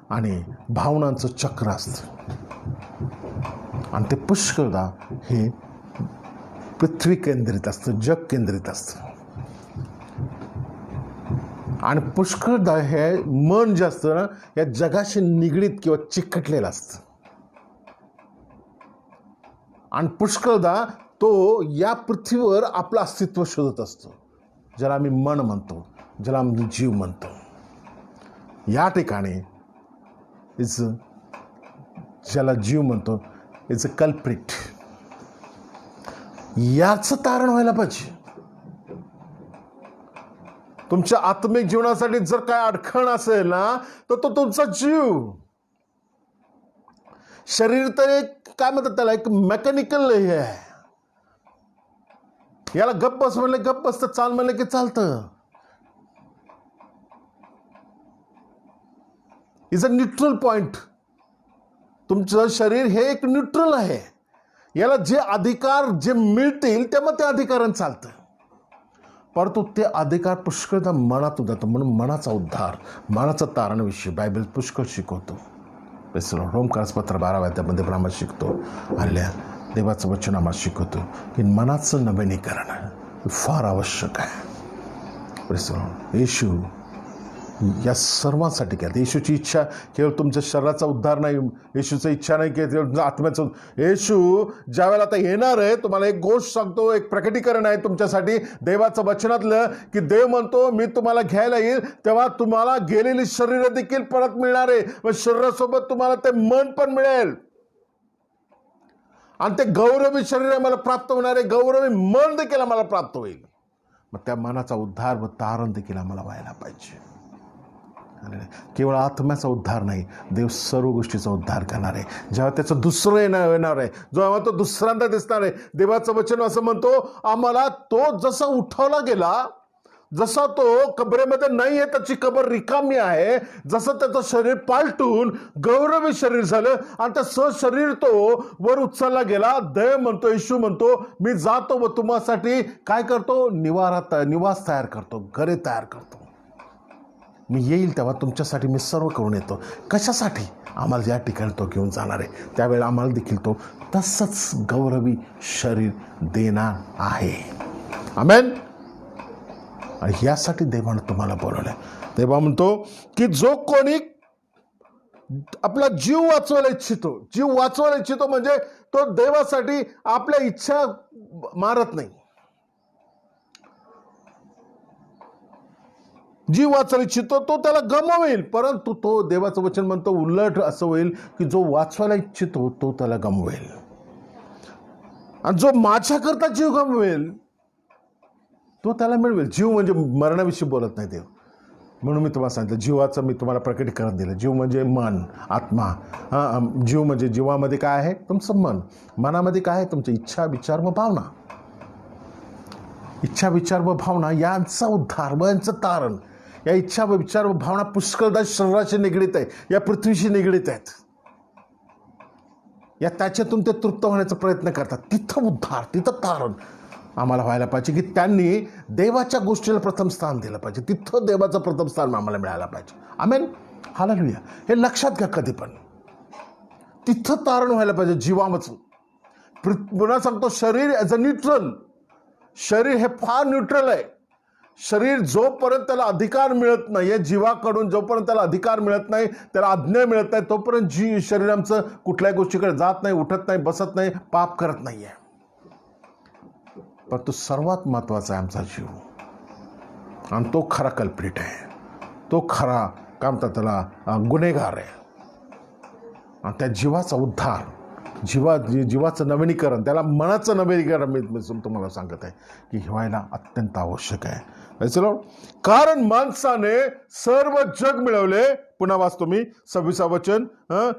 आणि भावनांचं चक्र असतं. आणि ते पुष्कळदा हे पृथ्वी केंद्रित असतं, जग केंद्रित असतं. आणि पुष्कळदा हे मन जे असतं ना, या जगाशी निगडीत किंवा चिकटलेलं असतं. आणि पुष्कळदा तो या पृथ्वीवर आपलं अस्तित्व शोधत असतो, ज्याला आम्ही मन म्हणतो, ज्याला आम्ही जीव म्हणतो. या ठिकाणी ज्याला जीव म्हणतो इज अ कल्प्रिट. याचं तारण व्हायला पाहिजे. तुमच्या आत्मिक जीवनासाठी जर काय अडखण असेल ना, तर तो तुमचा जीव. शरीर तर एक काय म्हणतात त्याला, एक मेकॅनिकल हे आहे. याला गप्प बस म्हणले गप्प बसतं, चाल म्हणले की चालतं. Is a neutral point. तुमचं शरीर हे एक न्यूट्रल आहे. याला जे अधिकार जे मिळतील त्यामुळे त्या अधिकारानं चालतं. परंतु ते अधिकार पुष्कळदा मनातून जातो. म्हणून मनाचा उद्धार, मनाचा तारणविषयी बायबल पुष्कळ शिकवतो. रोमकार्सपत्र 12 अध्यायामध्ये पण आम्हाला शिकतो. आल्या देवाचं वचन आम्हाला शिकवतो की मनाचं नवीनीकरण फार आवश्यक आहे. येशू या सर्वांसाठी केलं. येशूची इच्छा केवळ तुमच्या शरीराचा उद्धार नाही, येशूची इच्छा नाही की तुमच्या आत्म्याचं. येशू ज्यावेळेला आता येणार आहे, तुम्हाला एक गोष्ट सांगतो, एक प्रकटीकरण आहे तुमच्यासाठी देवाचं वचनातलं की देव म्हणतो मी तुम्हाला घ्यायला येईल तेव्हा तुम्हाला गेलेली शरीर देखील परत मिळणार आहे. मग शरीरासोबत तुम्हाला ते मन पण मिळेल आणि ते गौरवी शरीर मला प्राप्त होणार आहे, गौरवी मन देखील आम्हाला प्राप्त होईल. मग त्या मनाचा उद्धार व तारण देखील आम्हाला व्हायला पाहिजे. केवळ आत्म्याचा उद्धार नाही, देव सर्व गोष्टीचा उद्धार करणार आहे. जेव्हा त्याचं दुसरं येणार आहे, जेव्हा तो दुसऱ्यांदा दिसणार आहे, देवाचं वचन असं म्हणतो आम्हाला तो जसा उठवला गेला, जसा तो कबरेमध्ये नाही आहे, त्याची कबर रिकामी आहे, जसं त्याचं शरीर पालटून गौरवी शरीर झालं आणि त्या शरीर तो वर उचलला गेला. देव म्हणतो, येशू म्हणतो मी जातो व तुम्हासाठी काय करतो, निवास तयार करतो, घरे तयार करतो. मी येईल तेव्हा तुमच्यासाठी मी सर्व करून येतो. कशासाठी? आम्हाला ज्या ठिकाणी तो घेऊन जाणार आहे त्यावेळेला आम्हाला देखील तो तसंच गौरवी शरीर देणार आहे. आमेन. आणि यासाठी देवानं तुम्हाला बोलवलं. देवा म्हणतो की जो कोणी आपला जीव वाचवायला इच्छितो म्हणजे तो देवासाठी आपल्या इच्छा मारत नाही. जीव वाचवायला इच्छितो तो त्याला गमवेल, परंतु तो देवाचं वचन म्हणतो उलट असं होईल की जो वाचवायला इच्छितो तो त्याला गमवेल. आणि जो माझ्याकरता जीव गमवेल तो त्याला मिळवेल. जीव म्हणजे मरणाविषयी बोलत नाही देव. म्हणून मी तुम्हाला सांगितलं जीवाचं मी तुम्हाला प्रकटीकरण दिलं. जीव म्हणजे मन, आत्मा. जीव म्हणजे जीवामध्ये काय आहे, तुमचं मन. मनामध्ये काय आहे, तुमच्या इच्छा, विचार व भावना. इच्छा, विचार व भावना यांचा उद्धार व यांचं तारण. या इच्छा व विचार व भावना पुष्कळदा शरीराशी निगडीत आहे, या पृथ्वीशी निगडीत आहेत. या त्याच्यातून ते तृप्त होण्याचा प्रयत्न करतात. तिथं उद्धार, तिथं तारण आम्हाला व्हायला पाहिजे की त्यांनी देवाच्या गोष्टीला प्रथम स्थान दिलं पाहिजे. तिथं देवाचं प्रथम स्थान आम्हाला मिळायला पाहिजे. आमेन. हालेलुया. हे लक्षात घ्या. कधी पण तिथं तारण व्हायला पाहिजे जीवाचं. पुन्हा सांगतो, शरीर ॲज अ न्यूट्रल. शरीर हे फार न्यूट्रल आहे. शरीर जोपर्यंत त्याला अधिकार मिळत नाही, जीवाकडून जोपर्यंत त्याला अधिकार मिळत नाही, त्याला आज्ञा मिळत नाही, तोपर्यंत शरीर आमचं कुठल्याही गोष्टीकडे जात नाही, उठत नाही, बसत नाही, पाप करत नाही आहे. पण तो सर्वात महत्त्वाचा आहे आमचा जीव. आणि तो खरा कल्प्रिट आहे, तो खरा काय म्हणतात त्याला गुन्हेगार आहे. आणि त्या जीवाचा उद्धार, जीवाचं नवीनीकरण, त्याला मनाचं नवीनीकरण मी तुम्हाला सांगत आहे की व्हायला अत्यंत आवश्यक आहे. कारण माणसाने सर्व जग मिळवले. पुन्हा वाचतो मी 26 वचन,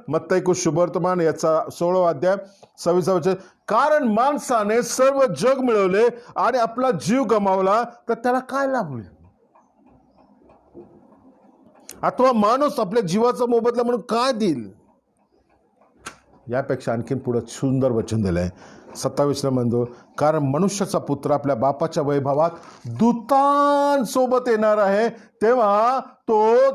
मत्ती को शुभवर्तमान याचा 16 अध्याय 26 वचन. कारण माणसाने सर्व जग मिळवले आणि आपला जीव गमावला तर त्याला काय लाभ होईल? अथवा माणूस आपल्या जीवाचा मोबदला म्हणून काय देईल? यापेक्षा आणखीन पुढे सुंदर वचन दिलंय 27 म्हणतो, कारण मनुष्याचा पुत्र आपल्या बापाच्या वैभवात दूतांसोबत येणार आहे तेव्हा तो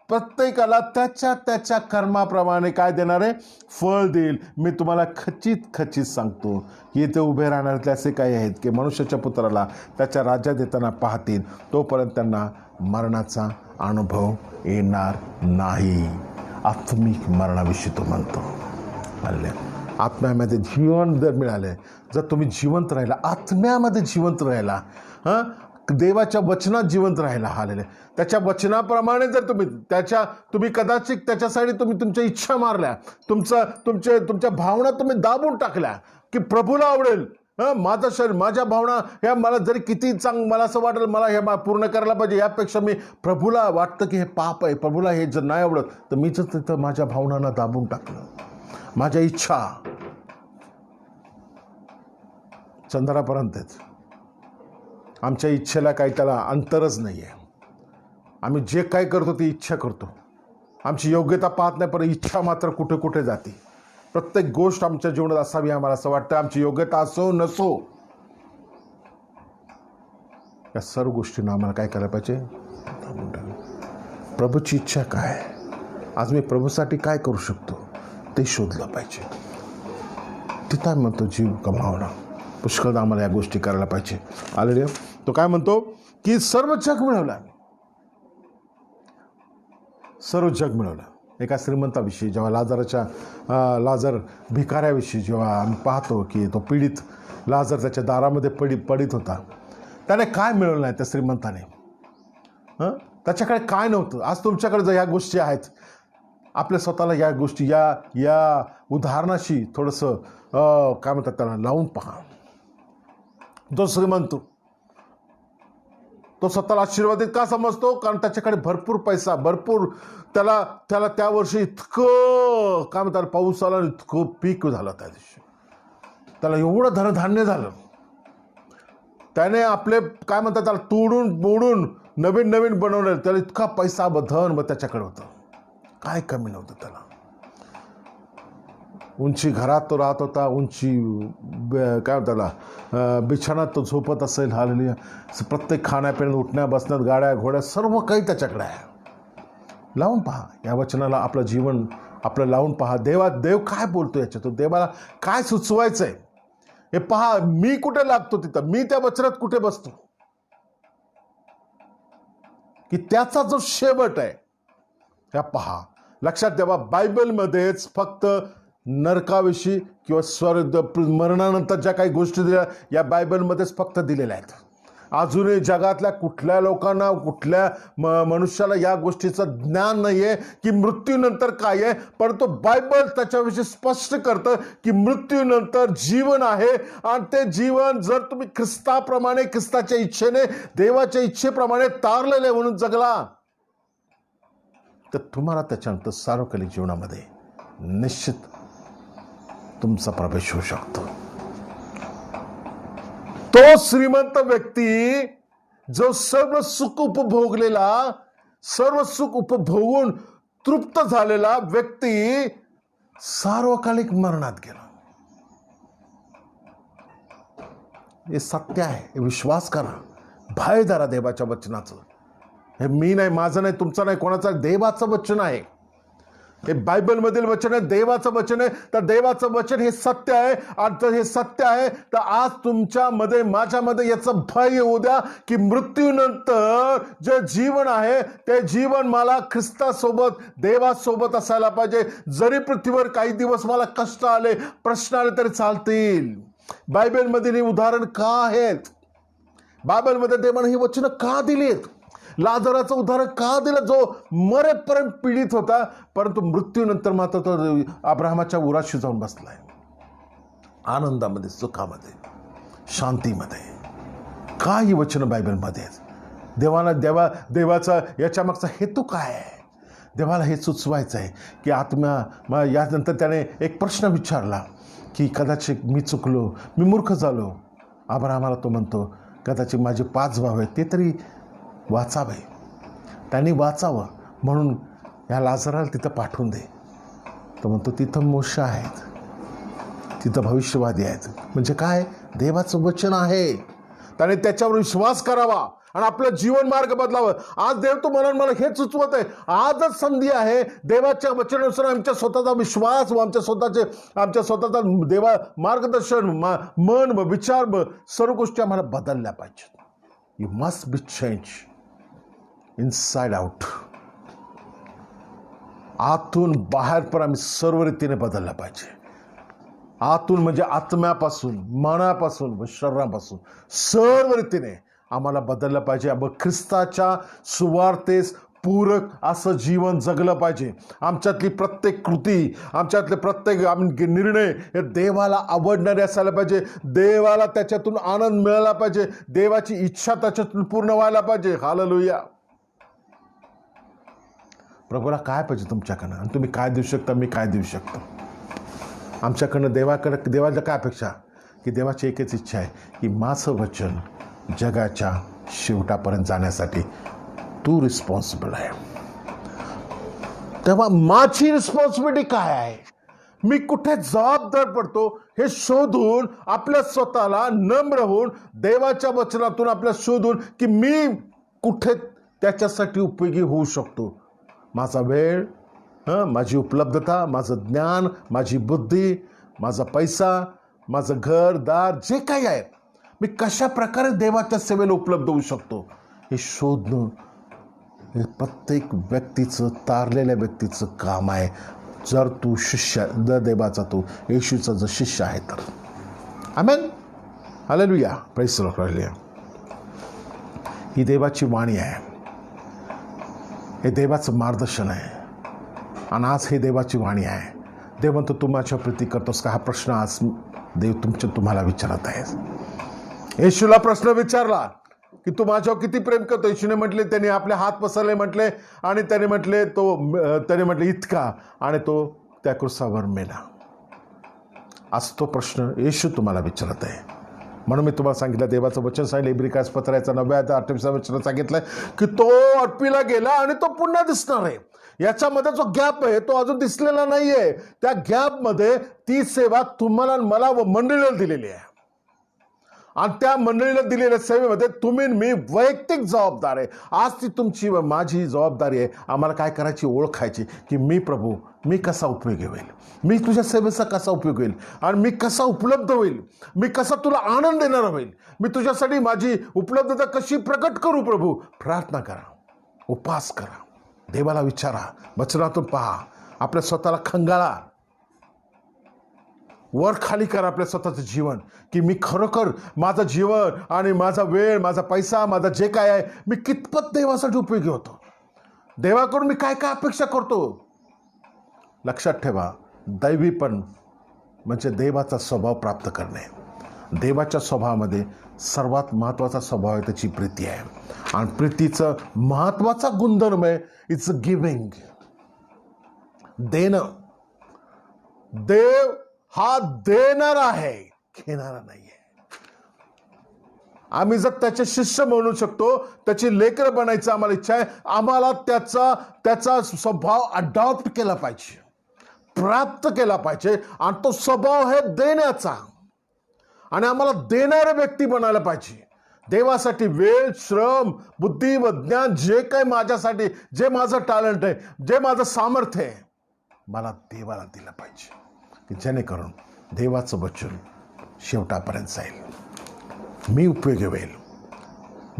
प्रत्येकाला त्याच्या त्याच्या कर्माप्रमाणे काय देणार आहे? फळ देईल. मी तुम्हाला खचित सांगतो की इथे उभे राहणारे असे काही आहेत की मनुष्याच्या पुत्राला त्याच्या राज्यात येताना पाहतील, तोपर्यंत त्यांना मरणाचा अनुभव येणार नाही. आत्मिक मरणाविषयी तो म्हणतो. आत्म्यामध्ये जीवन जर मिळाले, जर तुम्ही जिवंत राहिला, आत्म्यामध्ये जिवंत राहिला, देवाच्या वचनात जिवंत राहिला, हालेले त्याच्या वचनाप्रमाणे जर तुम्ही कदाचित त्याच्यासाठी तुम्ही तुमच्या इच्छा मारल्या, तुमच्या भावना तुम्ही दाबून टाकल्या की प्रभूला आवडेल, माझं शरीर, माझ्या भावना ह्या मला जरी किती मला असं वाटेल मला हे पूर्ण करायला पाहिजे, यापेक्षा मी प्रभूला वाटतं की हे पाप आहे, प्रभूला हे जर नाही आवडत तर मीच तिथं माझ्या भावनांना दाबून टाकलं. माझ्या इच्छा चंद्रापर्यंतच. आमच्या इच्छेला काही त्याला अंतरच नाही आहे. आम्ही जे काय करतो ती इच्छा करतो. आमची योग्यता पाहत नाही, पण इच्छा मात्र कुठे कुठे जाते. प्रत्येक गोष्ट आमच्या जीवनात असावी आम्हाला असं वाटतं. आमची योग्यता असो नसो, या सर्व गोष्टींना आम्हाला काय करायला पाहिजे? प्रभूची इच्छा काय, आज मी प्रभूसाठी काय करू शकतो ते शोधलं पाहिजे. तिथं म्हणतो जीव गमावला. पुष्कळदा आम्हाला या गोष्टी करायला पाहिजे. आलेले तो काय म्हणतो की सर्व जग मिळवलं, सर्व जग मिळवलं. एका श्रीमंताविषयी जेव्हा लाजर भिकाऱ्याविषयी जेव्हा आम्ही पाहतो की तो पीडित लाजर त्याच्या दारामध्ये पडित होता, त्याने काय मिळवलं नाही त्या श्रीमंताने? त्याच्याकडे काय नव्हतं. आज तुमच्याकडे जर ह्या गोष्टी आहेत, आपल्या स्वतःला या गोष्टी या उदाहरणाशी थोडंसं काय म्हणतात त्याला लावून पहा. जो श्रीमंत तो स्वतःला आशीर्वादित का समजतो? कारण त्याच्याकडे भरपूर पैसा, भरपूर त्याला त्या वर्षी इतकं काय म्हणतात पाऊस आला, इतकं पीक झालं त्या दिवशी, त्याला एवढं धनधान्य झालं. त्याने आपले काय म्हणतात त्याला तोडून मोडून नवीन बनवलं. त्याला इतका पैसा धन त्याच्याकडे होतं, काय कमी नव्हतं त्याला. उंची घरात तो राहत होता, उंची काय म्हणतात त्याला बिछाणात तो झोपत असेल. हालेलुया. प्रत्येक खाण्यापिण्यात उठण्या बसण्यात गाड्या घोड्या सर्व काही त्याच्याकडे आहे. लावून पहा या वचनाला आपलं जीवन आपलं लावून पहा. देव काय बोलतो याच्यातून, देवाला काय सुचवायचंय हे पहा. मी कुठे लागतो तिथं, मी त्या वचनात कुठे बसतो, की त्याचा जो शेवट आहे त्या पहा. लक्षात ठेवा, बायबलमध्येच फक्त नरकाविषयी किंवा मरणानंतर ज्या काही गोष्टी दिल्या या बायबलमध्येच फक्त दिलेल्या आहेत. अजूनही जगातल्या कुठल्या लोकांना कुठल्या मनुष्याला या गोष्टीचं ज्ञान नाही आहे की मृत्यूनंतर काय आहे. परंतु बायबल त्याच्याविषयी स्पष्ट करतं की मृत्यूनंतर जीवन आहे, आणि ते जीवन जर तुम्ही ख्रिस्ताप्रमाणे, ख्रिस्ताच्या इच्छेने, देवाच्या इच्छेप्रमाणे तारलेले म्हणून जगला तर तुम्हाला त्याच्यानंतर सार्वकालिक जीवनामध्ये निश्चित तुमचा प्रवेश होऊ शकतो. तो श्रीमंत व्यक्ती जो सर्व सुख उपभोगलेला, सर्व सुख उपभोगून तृप्त झालेला व्यक्ती सार्वकालिक मरणात गेला. हे सत्य आहे, हे विश्वास करा, भय धरा देवाच्या वचनाचं. हे मी नाही, माझं नाही, तुमचं नाही, कोणाचं, देवाचं वचन आहे. हे बायबलमधील वचन आहे, देवाचं वचन आहे. तर देवाचं वचन हे सत्य आहे, आणि जर हे सत्य आहे तर आज तुमच्यामध्ये माझ्यामध्ये याचं भय येऊ द्या की मृत्यूनंतर जे जीवन आहे ते जीवन मला ख्रिस्तासोबत, देवासोबत असायला पाहिजे. जरी पृथ्वीवर काही दिवस मला कष्ट आले, प्रश्न आले तरी चालतील. बायबलमधील ही उदाहरण का आहेत? बायबलमध्ये देवाने ही वचनं का दिलीत? लाजराचं उदाहरण का दिलं, जो मरेपर्यंत पीडित होता परंतु मृत्यूनंतर मात्र तो अब्राहमाच्या उराशी जाऊन बसलाय, आनंदामध्ये, सुखामध्ये, शांतीमध्ये. का ही वचनं बायबलमध्ये आहेत? देवाचा याच्या मागचा हेतू काय आहे? देवाला हे सुचवायचं आहे की आत्मा. यानंतर त्याने एक प्रश्न विचारला की कदाचित मी चुकलो, मी मूर्ख झालो. अब्राहमाला तो म्हणतो कदाचित माझे 5 भाव आहेत ते तरी वाचावे, त्यांनी वाचावं म्हणून या लाजराला तिथं पाठवून दे. तो म्हणतो तिथं मोशे आहेत, तिथं भविष्यवादी आहेत. म्हणजे काय? देवाचं वचन आहे, त्याने त्याच्यावर विश्वास करावा आणि आपलं जीवन मार्ग बदलावं. आज देव तो म्हणून मला हे सुचवत आहे, आजच संधी आहे देवाच्या वचनानुसार आमच्या स्वतःचा विश्वास व आमच्या स्वतःचा देवा मार्गदर्शन, मन व विचार व सर्व गोष्टी आम्हाला बदलल्या पाहिजेत. You must be change inside out. आतून बाहेर पण आम्ही सर्व रीतीने बदलला पाहिजे. आतून म्हणजे आत्म्यापासून, मनापासून व शरीरापासून सर्व रीतीने आम्हाला बदललं पाहिजे. ख्रिस्ताच्या सुवार्तेस पूरक असं जीवन जगलं पाहिजे. आमच्यातली प्रत्येक कृती, आमच्यातले प्रत्येक निर्णय हे देवाला आवडणारे असायला पाहिजे. देवाला त्याच्यातून आनंद मिळाला पाहिजे. देवाची इच्छा त्याच्यातून पूर्ण व्हायला पाहिजे. हालेलुया. प्रभूला काय पाहिजे तुमच्याकडनं, आणि तुम्ही काय देऊ शकता, मी काय देऊ शकतो. आमच्याकडनं देवाला काय अपेक्षा की देवाची एकच इच्छा आहे की माझं वचन जगाच्या शेवटापर्यंत जाण्यासाठी तू रिस्पॉन्सिबल आहे. तेव्हा माझी रिस्पॉन्सिबिलिटी काय आहे? मी कुठे जबाबदार पडतो हे शोधून आपल्या स्वतःला नम्र होऊन देवाच्या वचनातून आपल्या शोधून की मी कुठे त्याच्यासाठी उपयोगी होऊ शकतो. माझा वेळ, माझी उपलब्धता, माझं ज्ञान, माझी बुद्धी, माझा पैसा, माझं घरदार जे काही आहे, मी कशा प्रकारे देवाच्या सेवेला उपलब्ध होऊ शकतो हे शोधणं हे प्रत्येक व्यक्तीचं, तारलेल्या व्यक्तीचं काम आहे. जर तू शिष्य, जर देवाचा तू येशूचा जर शिष्य आहे तर. Amen. Hallelujah. Praise the Lord. Hallelujah. ही देवाची वाणी आहे, हे देवाचं मार्गदर्शन आहे आणि आज हे देवाची वाणी आहे. देव म्हणतो तू माझ्या प्रीती करतोस का? हा प्रश्न आज देव तुम्हाला विचारत आहे. येशूला प्रश्न विचारला की तू माझ्यावर किती प्रेम करतो. येशूने म्हटले, त्याने आपले हात पसरले म्हटले आणि त्याने म्हटले इतका, आणि तो त्या क्रूसावर मेला. आज तो प्रश्न येशू तुम्हाला विचारत आहे. म्हणून मी तुम्हाला सांगितलं, देवाचं वचन सांगितलं, इब्रिकास पत्राचा 9:28 वचन सांगितलं की तो अर्पीला गेला आणि तो पुन्हा दिसणार आहे. याच्यामध्ये जो गॅप आहे तो अजून दिसलेला नाहीये. त्या गॅपमध्ये ती सेवा तुम्हाला, मला व मंडळीला दिलेली आहे आणि त्या मंडळीला दिलेल्या सेवेमध्ये तुम्ही मी वैयक्तिक जबाबदार आहे. आज ती तुमची व माझी जबाबदारी आहे. आम्हाला काय करायची, ओळखायची की मी प्रभू, मी कसा उपयोगी होईल, मी तुझ्या सेवेचा कसा उपयोग होईल आणि मी कसा उपलब्ध होईल, मी कसा तुला आनंद देणारा होईल, मी तुझ्यासाठी माझी उपलब्धता कशी प्रकट करू. प्रभू, प्रार्थना करा, उपास करा, देवाला विचारा, वचनातून पहा, आपल्या स्वतःला खंगाळा, वर खाली करा आपल्या स्वतःचं जीवन की मी खरोखर माझं जीवन आणि माझा वेळ, माझा पैसा, माझा जे काय आहे, मी कितपत देवासाठी उपयोगी होतो, देवाकडून मी काय काय अपेक्षा करतो. लक्षात ठेवा, दैवीपण म्हणजे देवाचा स्वभाव प्राप्त करणे. देवाच्या स्वभावामध्ये सर्वात महत्त्वाचा स्वभाव आहे त्याची प्रीती आहे आणि प्रीतीचं महत्त्वाचा गुणधर्म आहे इट्स गिव्हिंग, देणं. देव हा देणारा आहे, घेणारा नाही आहे. आम्ही जर त्याचे शिष्य म्हणू शकतो, त्याची लेकरं बनायचं आम्हाला इच्छा आहे, आम्हाला त्याचा स्वभाव अडॉप्ट केला पाहिजे, प्राप्त केला पाहिजे आणि तो स्वभाव आहे देण्याचा आणि आम्हाला देणारे व्यक्ती बनायला पाहिजे. देवासाठी वेळ, श्रम, बुद्धी व ज्ञान जे काही माझ्यासाठी, जे माझं टॅलेंट आहे, जे माझं सामर्थ्य आहे, मला देवाला दिलं पाहिजे की जेणेकरून देवाचं वचन शेवटापर्यंत जाईल, मी उपयोगी होईल.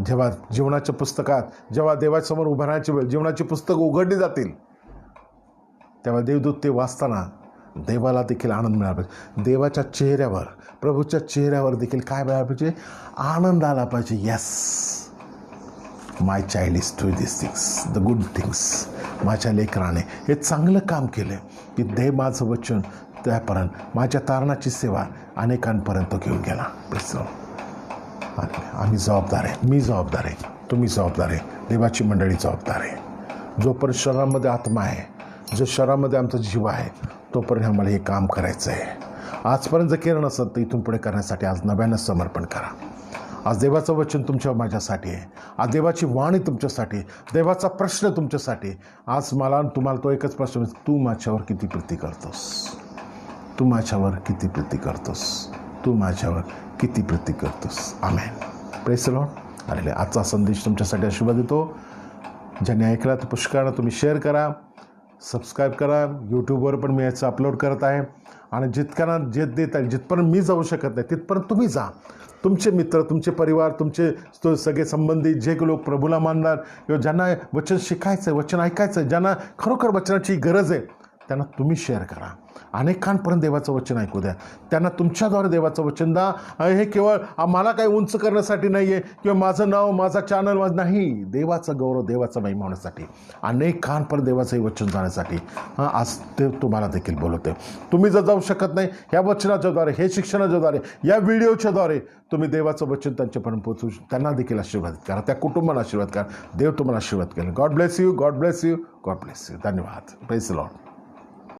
जेव्हा जीवनाच्या पुस्तकात, जेव्हा देवासमोर उभं राहायची वेळ, जीवनाची पुस्तकं उघडली जातील, तेव्हा देवदूत ते वाचताना देवाला देखील आनंद मिळाला पाहिजे. देवाच्या चेहऱ्यावर, प्रभूच्या चेहऱ्यावर देखील काय मिळाला पाहिजे, आनंद आला पाहिजे. Yes, my child is do this things, the good things. माझ्या लेकराने हे चांगलं काम केलं की देव माझं वचन त्यापर्यंत, माझ्या तारणाची सेवा अनेकांपर्यंत घेऊन गेला. आम्ही जबाबदार आहे, मी जबाबदार आहे, तुम्ही जबाबदार आहे, देवाची मंडळी जबाबदार आहे. जोपर्यंत शरीरामध्ये आत्मा आहे, जो शरीरामध्ये आमचा जीव आहे, तोपर्यंत आम्हाला हे काम करायचं आहे. आजपर्यंत जर केलं नसतं तर इथून पुढे करण्यासाठी आज नव्यानं समर्पण करा. आज देवाचं वचन तुमच्या माझ्यासाठी आहे, आज देवाची वाणी तुमच्यासाठी, देवाचा प्रश्न तुमच्यासाठी. आज मला तुम्हाला तो एकच प्रश्न, तू माझ्यावर किती प्रीती करतोस, तू माझ्यावर किती प्रीती करतोस, तू माझ्यावर किती प्रीती करतोस. आमेन. Praise the Lord. अरे, आजचा संदेश तुमच्यासाठी आशीर्वाद देतो. ज्यांनी ऐकला तर पुष्कळानं तुम्ही शेअर करा, सबस्क्राईब करा. यूट्यूबवर पण मी याचं अपलोड करत आहे आणि जितक्यांना जे देत आहे, जिथपर्यंत मी जाऊ शकत नाही तिथपर्यंत तुम्ही जा. तुमचे मित्र, तुमचे परिवार, तुमचे सगळे संबंधी, जे लोक प्रभूला मानणार किंवा ज्यांना वचन शिकायचं आहे, वचन ऐकायचं आहे, ज्यांना खरोखर वचनाची गरज आहे, त्यांना तुम्ही शेअर करा. अनेकांपर्यंत देवाचं वचन ऐकू द्या. त्यांना तुमच्याद्वारे देवाचं वचन द्या. हे केवळ मला काही उंच करण्यासाठी नाही आहे किंवा माझं नाव, माझा चॅनल, माझं नाही, देवाचा गौरव, देवाचा महिमा होण्यासाठी, अनेकांपर्यंत देवाचंही वचन जाण्यासाठी आज ते तुम्हाला देखील बोलवते. तुम्ही जर जाऊ शकत नाही, ह्या वचनाच्याद्वारे, हे शिक्षणाच्याद्वारे, या व्हिडिओच्याद्वारे तुम्ही देवाचं वचन त्यांच्यापर्यंत पोहोचू, त्यांना देखील आशीर्वाद करा, त्या कुटुंबाला आशीर्वाद करा. देव तुम्हाला आशीर्वाद केला. God bless you, God bless you, God bless you. धन्यवाद. Praise the Lord.